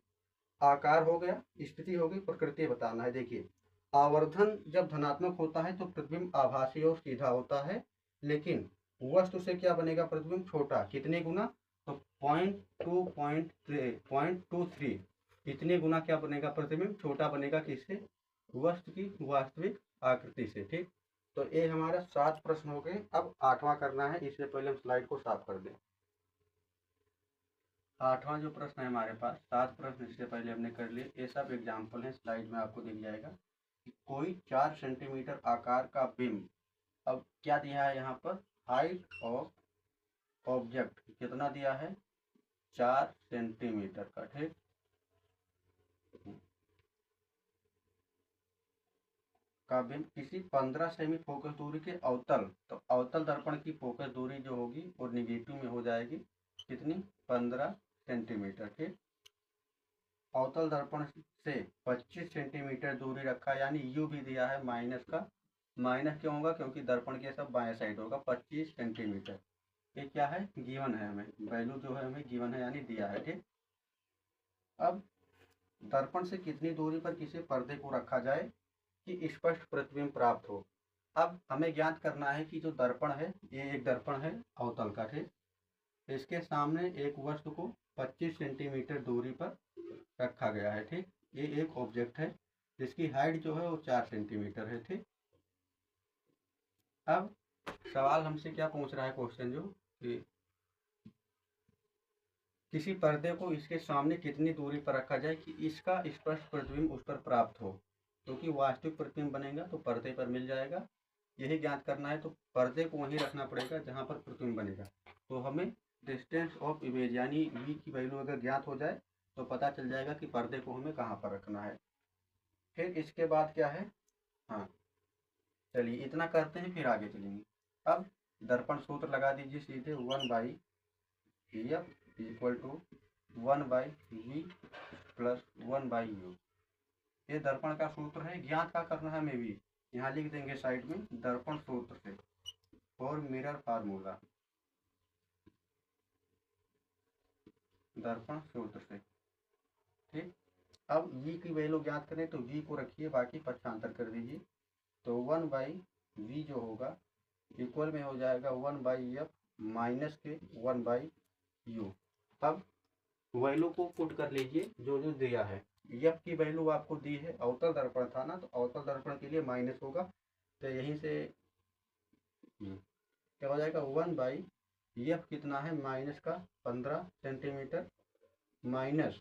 आकार हो गया, स्थिति हो गई, प्रकृति बताना है। देखिए आवर्धन जब धनात्मक होता है तो प्रतिबिंब आभासी और सीधा होता है, लेकिन वस्तु से क्या बनेगा प्रतिबिंब छोटा, कितने गुना, तो 0.23 इतने गुना क्या बनेगा प्रतिबिंब छोटा बनेगा, किससे, वस्तु की वास्तविक आकृति से। ठीक, तो ये हमारा 7 प्रश्न हो गए। अब 8वां करना है, इससे पहले हम स्लाइड को साफ कर दें। 8वां जो प्रश्न है हमारे पास, 7 प्रश्न इससे पहले हमने कर लिए, ये सब एग्जाम्पल है, स्लाइड में आपको दिख जाएगा कि कोई 4 सेंटीमीटर आकार का बिंब, अब क्या दिया है यहाँ पर, हाइट ऑफ ऑब्जेक्ट कितना दिया है 4 सेंटीमीटर का। ठीक, का बिंब किसी 15 सेमी फोकस दूरी के अवतल, तो अवतल दर्पण की फोकस दूरी जो होगी वो निगेटिव में हो जाएगी, कितनी 15 सेंटीमीटर। ठीक, अवतल दर्पण से 25 सेंटीमीटर दूरी रखा, यानी यू भी दिया है माइनस का, माइनस क्यों होगा क्योंकि दर्पण के सब बाएं साइड होगा, 25 सेंटीमीटर, ये क्या है गिवन है, हमें वैल्यू जो है हमें गिवन है यानी दिया है। ठीक, अब दर्पण से कितनी दूरी पर किसी पर्दे को रखा जाए कि स्पष्ट प्रतिबिंब प्राप्त हो। अब हमें ज्ञात करना है कि जो दर्पण है ये एक दर्पण है अवतल का। ठीक, इसके सामने एक वस्तु को 25 सेंटीमीटर दूरी पर रखा गया है। ठीक, ये एक ऑब्जेक्ट है जिसकी हाइट जो है वो 4 सेंटीमीटर है। ठीक, अब सवाल हमसे क्या पूछ रहा है क्वेश्चन, जो कि किसी पर्दे को इसके सामने कितनी दूरी पर रखा जाए कि इसका स्पष्ट प्रतिबिंब उस पर प्राप्त हो। क्योंकि वास्तविक प्रतिबिंब बनेगा तो पर्दे पर मिल जाएगा। यही ज्ञात करना है तो पर्दे को वहीं रखना पड़ेगा जहाँ पर प्रतिबिंब बनेगा। तो हमें डिस्टेंस ऑफ इमेज यानी v की वैल्यू अगर ज्ञात हो जाए तो पता चल जाएगा कि पर्दे को हमें कहाँ पर रखना है। फिर इसके बाद क्या है, हाँ चलिए इतना करते हैं फिर आगे चलेंगे। अब दर्पण सूत्र लगा दीजिए सीधे 1/F equal to 1/V plus 1/U। ये दर्पण का सूत्र है, ज्ञात का करना है हमें भी। यहाँ लिख देंगे साइड में दर्पण सूत्र से, फॉर मिरर फार्मूला, दर्पण सूत्र से। ठीक, अब v की वैल्यू ज्ञात करें तो v को रखिए, बाकी पक्षांतर कर दीजिए। तो 1/v जो होगा इक्वल में हो जाएगा 1/F माइनस के 1/U। अब वैल्यू को पुट कर लीजिए जो जो दिया है। F की वैल्यू आपको दी है, अवतल दर्पण था ना, तो अवतल दर्पण के लिए माइनस होगा, तो यहीं से क्या हो जाएगा 1/F कितना है माइनस का 15 सेंटीमीटर, माइनस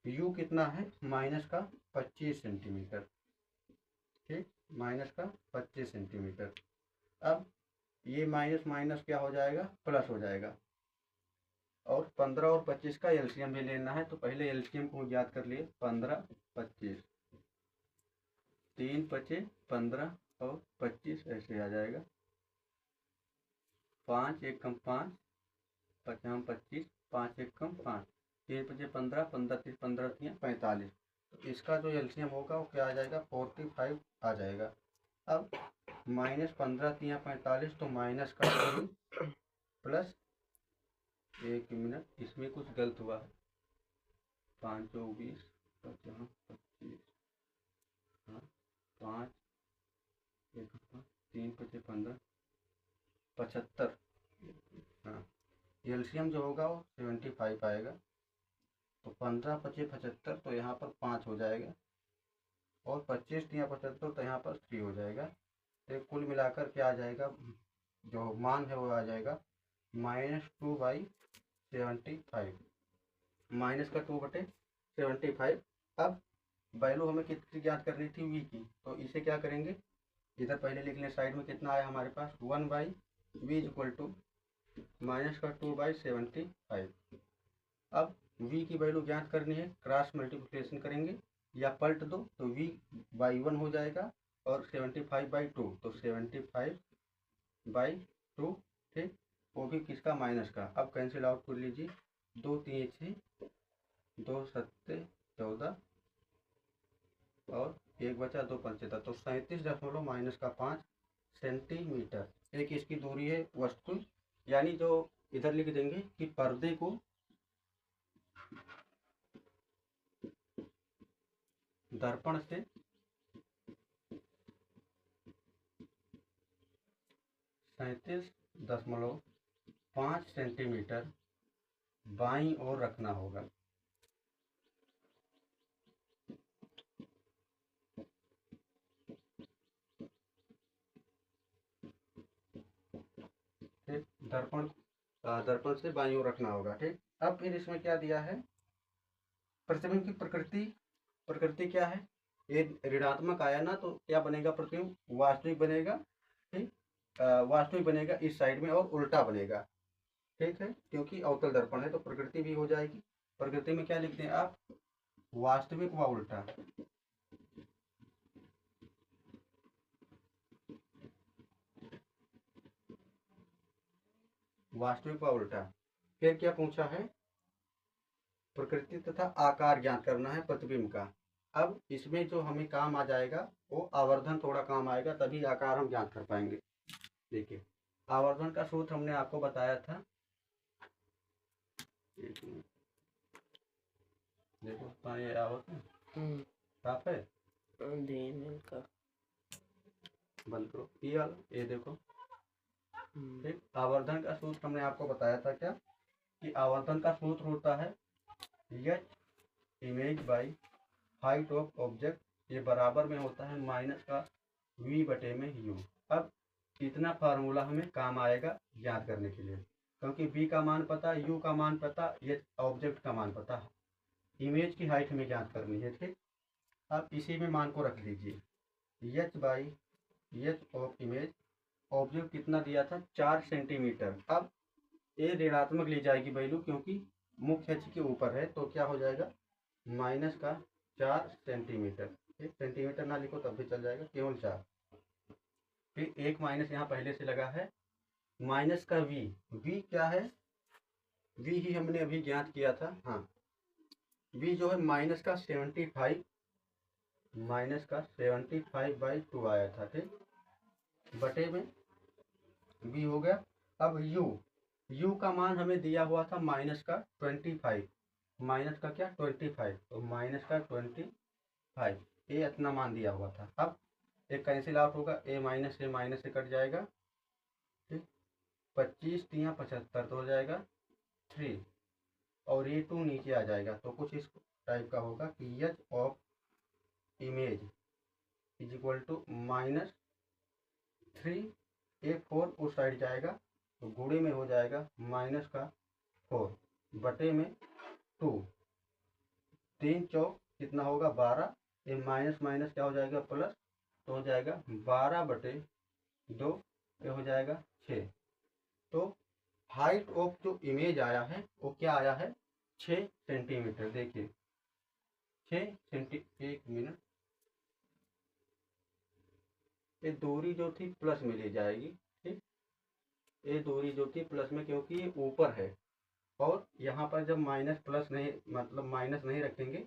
U कितना है माइनस का 25 सेंटीमीटर। ठीक, माइनस का 25 सेंटीमीटर। अब ये माइनस माइनस क्या हो जाएगा प्लस हो जाएगा, और 15 और 25 का एलसीएम भी लेना है। तो पहले एलसीएम को ज्ञात कर लिए, 15 25, 3 5 15 और 25 ऐसे आ जाएगा। 5 1 कम 5, 5 25, 5 1 कम 5, 3 5 15, 15 3 15 3 45। तो इसका जो एलसीएम होगा वो क्या आ जाएगा 45 आ जाएगा। अब माइनस 15 3 45, तो माइनस का प्लस, एक मिनट इसमें कुछ गलत हुआ है, 5 24 25, हाँ 5 1 3 5 15 75, हाँ एलसीएम जो होगा वो 75 आएगा। तो 15 25 75, तो यहाँ पर 5 हो जाएगा, और 25 3 75, तो यहाँ पर 3 हो जाएगा। तो कुल मिलाकर क्या आ जाएगा, जो मान है वो आ जाएगा -2/75, माइनस का 2/75। अब वैल्यू हमें कितनी ज्ञात करनी थी v की, तो इसे क्या करेंगे, इधर पहले लिख लें साइड में कितना आया हमारे पास 1/v इक्वल टू माइनस का 2/75। अब v की वैल्यू ज्ञात करनी है, क्रॉस मल्टीप्लिकेशन करेंगे या पलट दो तो v/1 हो जाएगा, और 75/2 तो 75/2। ठीक, वो भी किसका माइनस का। अब कैंसिल आउट कर लीजिए, 2 3 6, 2 7 14, और 1 बचा 2 5 था, तो 37.5 सेंटीमीटर एक इसकी दूरी है वस्तु। यानी जो इधर लिख देंगे कि पर्दे को दर्पण से 37.5 सेंटीमीटर बाईं ओर रखना होगा। ठीक, दर्पण से बाईं ओर रखना होगा। ठीक, अब फिर इसमें क्या दिया है, प्रतिबिंब की प्रकृति क्या है, ये ऋणात्मक आया ना, तो क्या बनेगा प्रतिबिंब वास्तविक बनेगा। ठीक, वास्तविक बनेगा इस साइड में, और उल्टा बनेगा। ठीक है, क्योंकि अवतल दर्पण है तो प्रकृति भी हो जाएगी। प्रकृति में क्या लिखते हैं आप, वास्तविक व उल्टा। वास्तविक व उल्टा। फिर क्या पूछा है, प्रकृति तथा आकार ज्ञात करना है प्रतिबिंब का। अब इसमें जो हमें काम आ जाएगा वो आवर्धन थोड़ा काम आएगा, तभी आकार हम ज्ञात कर पाएंगे। देखिए आवर्धन का सूत्र हमने आपको बताया था, देखो ये आवर्धन साफ है, बंद करो ये देखो। ठीक, आवर्धन का सूत्र हमने आपको बताया था क्या, कि आवर्धन का सूत्र होता है h image by height of object, ये बराबर में होता है माइनस का v/u। अब इतना फार्मूला हमें काम आएगा ज्ञात करने के लिए, क्योंकि v का मान पता, u का मान पता, ये ऑब्जेक्ट का मान पता, इमेज की हाइट हमें ज्ञात करनी है। ठीक, अब इसी में मान को रख लीजिए H by H of image. Object कितना दिया था 4 सेंटीमीटर। अब ए ऋणात्मक ली जाएगी वैल्यू क्योंकि मुख्य अक्ष के ऊपर है, तो क्या हो जाएगा माइनस का 4 सेंटीमीटर। ठीक, सेंटीमीटर ना लिखो तब भी चल जाएगा, केवल 4। फिर एक माइनस यहाँ पहले से लगा है, माइनस का वी। वी क्या है, वी ही हमने अभी ज्ञात किया था। हाँ, वी जो है माइनस का 75, माइनस का 75/2 आया था। ठीक, बटे में वी हो गया। अब यू का मान हमें दिया हुआ था माइनस का 25, माइनस का क्या 25, तो माइनस का 25, ये इतना मान दिया हुआ था। अब एक कैंसिल आउट होगा, ए माइनस से कट जाएगा। ठीक, 25 तिया 75 तो हो जाएगा 3, और ये 2 नीचे आ जाएगा। तो कुछ इस टाइप का होगा कि H of image is equal to -3, ए 4 उस साइड जाएगा तो गुणे में हो जाएगा माइनस का 4 बटे में 2, 3 चौक कितना होगा 12, ये माइनस माइनस क्या हो जाएगा प्लस, तो हो जाएगा 12/2, ये हो जाएगा 6। तो हाइट ऑफ जो इमेज आया है वो क्या आया है 6 सेंटीमीटर। देखिए 6 सेंटी, एक मिनट, ये दूरी जो थी प्लस में ले जाएगी। ठीक, ये दूरी जो थी प्लस में, क्योंकि ये ऊपर है और यहाँ पर जब माइनस प्लस नहीं, मतलब माइनस नहीं रखेंगे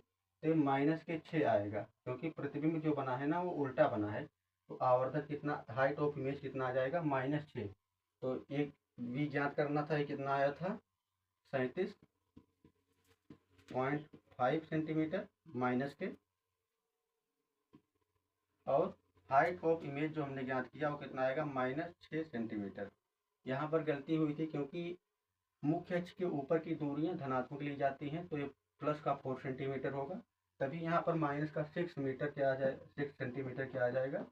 तो माइनस के 6 आएगा, क्योंकि प्रतिबिंब जो बना है ना वो उल्टा बना है। तो आवर्धक कितना, हाइट ऑफ इमेज कितना आ जाएगा -6। तो एक वी ज्ञात करना था, ये कितना आया था 37.5 सेंटीमीटर माइनस के, और हाइट ऑफ इमेज जो हमने ज्ञात किया वो कितना आएगा -6 सेंटीमीटर। यहाँ पर गलती हुई थी क्योंकि मुख्य अक्ष के ऊपर की दूरियां धनात्मक ली जाती हैं, तो ये प्लस का 4 सेंटीमीटर होगा, तभी यहाँ पर माइनस का 6 मीटर क्या आ जाए, 6 सेंटीमीटर क्या आ जाएगा,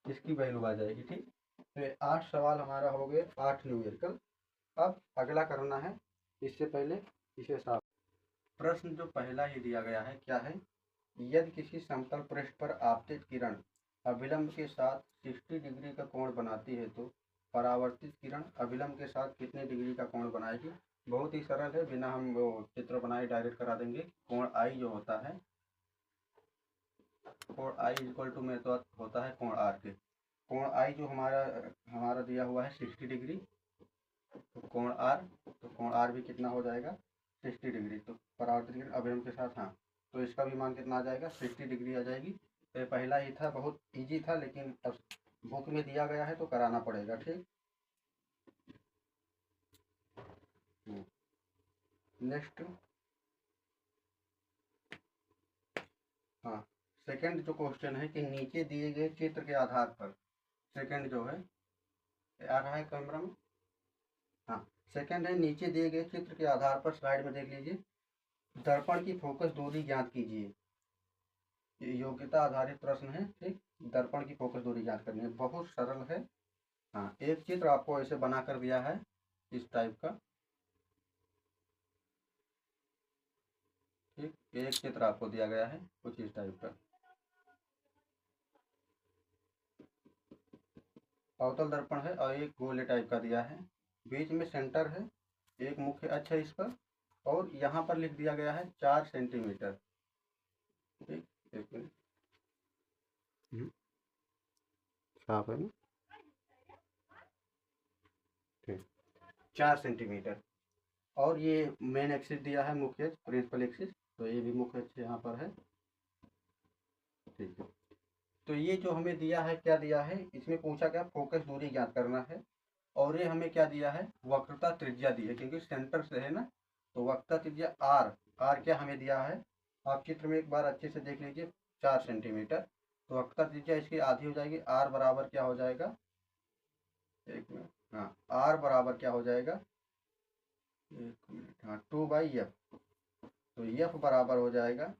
इसकी वैल्यू आ जाएगी। ठीक, तो ये 8 सवाल हमारा हो गए, 8 न्यूमेरिकल। अब अगला करना है, इससे पहले इसे साफ। प्रश्न जो पहला ही दिया गया है क्या है, यदि किसी समतल पृष्ठ पर आपतित किरण अभिलंब के साथ 60 डिग्री का कोण बनाती है तो परावर्तित किरण अभिलंब के साथ कितने डिग्री का कोण बनाएगी। बहुत ही सरल है, बिना हम वो चित्र बनाए डायरेक्ट करा देंगे। कोण आई जो होता है, कोण आई इक्वल टू में तो होता है कोण आर के। कोण आई जो हमारा दिया हुआ है 60 डिग्री, तो कोण आर भी कितना हो जाएगा 60 डिग्री। तो परावर्तित किरण अभिलंब के साथ, हाँ, तो इसका भी मान कितना आ जाएगा 60 डिग्री आ जाएगी। तो पहला ही था, बहुत इजी था, लेकिन अब बुक में दिया गया है तो कराना पड़ेगा। ठीक, नेक्स्ट, हाँ, सेकंड जो क्वेश्चन है कि नीचे दिए गए चित्र के आधार पर, सेकंड जो है आ रहा है कैमरा में, हाँ, सेकंड है नीचे दिए गए चित्र के आधार पर स्लाइड में देख लीजिए, दर्पण की फोकस दूरी ज्ञात कीजिए। ये योग्यता आधारित प्रश्न है। ठीक, दर्पण की फोकस दूरी ज्ञात करनी है, बहुत सरल है। हाँ, एक चित्र आपको ऐसे बना कर दिया है इस टाइप का। ठीक, एक चित्र आपको दिया गया है कुछ इस टाइप का, अवतल दर्पण है और एक गोले टाइप का दिया है, बीच में सेंटर है, एक मुख्य अक्ष है इस पर, और यहाँ पर लिख दिया गया है 4 सेंटीमीटर। ठीक, एक मिनट, साफ है ना। ठीक, 4 सेंटीमीटर, और ये मेन एक्सिस दिया है, मुख्य अक्ष प्रिंसिपल एक्सिस, तो ये भी मुख्य अक्ष यहाँ पर है। ठीक है, तो ये जो हमें दिया है, क्या दिया है इसमें पूछा क्या, फोकस दूरी ज्ञात करना है, और ये हमें क्या दिया है वक्रता त्रिज्या दी है, क्योंकि सेंटर से है ना, तो वक्रता त्रिज्या आर क्या हमें दिया है, आप चित्र में एक बार अच्छे से देख लीजिए, 4 सेंटीमीटर। तो वक्रता त्रिज्या इसकी आधी हो जाएगी, आर बराबर क्या हो जाएगा, एक मिनट, हाँ, आर बराबर क्या हो जाएगा, एक मिनट, हाँ, 2/f। तो एफ बराबर हो जाएगा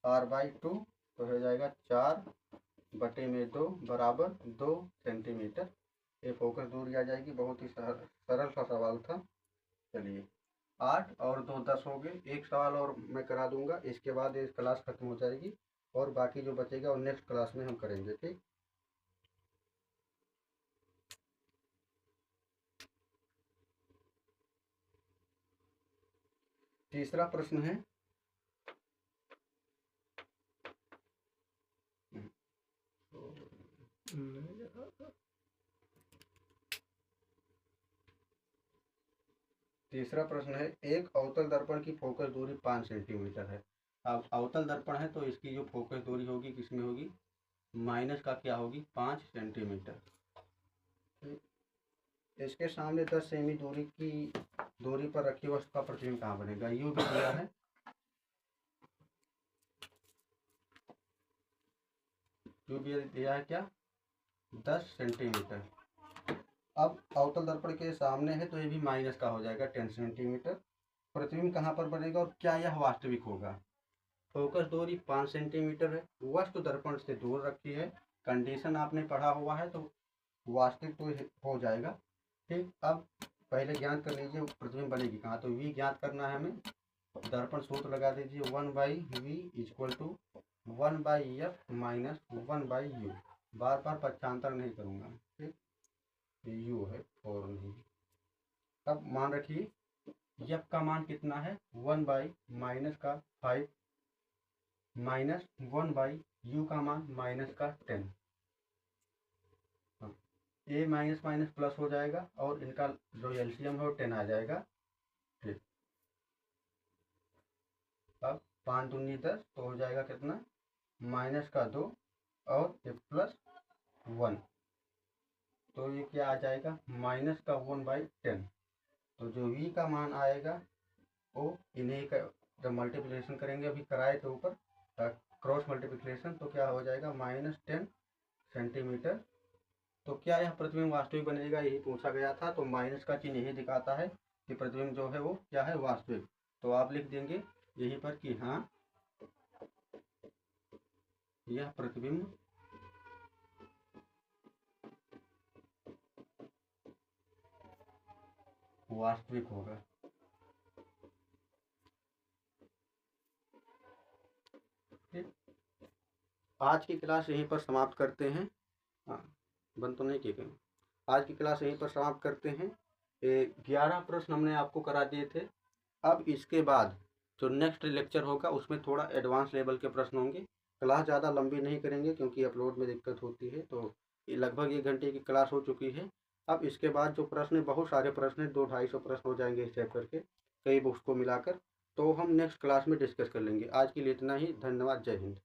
r/2, तो हो जाएगा 4/2 बराबर 2 सेंटीमीटर। ये फोकस दूरी आ जाएगी। बहुत ही सरल सा सवाल था। चलिए, 8 और 2 10 हो गए। एक सवाल और मैं करा दूंगा, इसके बाद ये क्लास खत्म हो जाएगी। और बाकी जो बचेगा वो नेक्स्ट क्लास में हम करेंगे। ठीक। तीसरा प्रश्न है एक अवतल दर्पण की फोकस दूरी 5 सेंटीमीटर है। अब अवतल दर्पण है तो इसकी जो फोकस दूरी होगी किसमें होगी, माइनस का क्या होगी, 5 सेंटीमीटर। इसके सामने 10 सेमी दूरी पर रखी वस्तु का प्रतिबिंब कहाँ बनेगा, यू भी दिया है, यू भी दिया है क्या, 10 सेंटीमीटर। अब अवतल दर्पण के सामने है तो ये भी माइनस का हो जाएगा 10 सेंटीमीटर। प्रतिबिंब कहाँ पर बनेगा और क्या यह वास्तविक होगा, फोकस दूरी 5 सेंटीमीटर है, वस्तु दर्पण से दूर रखी है, कंडीशन आपने पढ़ा हुआ है तो वास्तविक तो हो जाएगा। ठीक। अब पहले ज्ञात कर लीजिए प्रतिबिंब बनेगी कहाँ, तो v ज्ञात करना है हमें, दर्पण सूत्र लगा दीजिए 1/v equal to 1/f minus 1/u, बार बार पक्षांतर नहीं करूँगा। ठीक। u है और नहीं। अब मान रखिए f का मान कितना है 1/माइनस का 5 माइनस 1/u का मान माइनस का 10। a माइनस माइनस प्लस हो जाएगा और इनका जो एलसीएम है वो 10 आ जाएगा। ठीक। अब 5 दूनी 10 तो हो जाएगा कितना, माइनस का 2 और एक प्लस 1, तो ये क्या आ जाएगा, माइनस का 1/10। तो जो v का मान आएगा वो इन्हीं का जब मल्टीप्लिकेशन करेंगे, अभी कराए थे ऊपर क्रॉस मल्टीप्लिकेशन, तो क्या हो जाएगा -10 सेंटीमीटर। तो क्या यह प्रतिबिंब वास्तविक बनेगा, यही पूछा गया था। तो माइनस का चिन्ह यही दिखाता है कि प्रतिबिंब जो है वो क्या है, वास्तविक। तो आप लिख देंगे यहीं पर कि हाँ यह प्रतिबिंब वास्तविक होगा। आज की क्लास यहीं पर समाप्त करते हैं। हाँ, बंद तो नहीं किए, आज की क्लास यहीं पर समाप्त करते हैं। 11 प्रश्न हमने आपको करा दिए थे। अब इसके बाद जो नेक्स्ट लेक्चर होगा उसमें थोड़ा एडवांस लेवल के प्रश्न होंगे। क्लास ज़्यादा लंबी नहीं करेंगे क्योंकि अपलोड में दिक्कत होती है। तो लगभग 1 घंटे की क्लास हो चुकी है। अब इसके बाद जो प्रश्न, बहुत सारे प्रश्न हैं, 200-250 प्रश्न हो जाएंगे इस चैप्टर के, कई बुक्स को मिलाकर। तो हम नेक्स्ट क्लास में डिस्कस कर लेंगे। आज के लिए इतना ही, धन्यवाद, जय हिंद।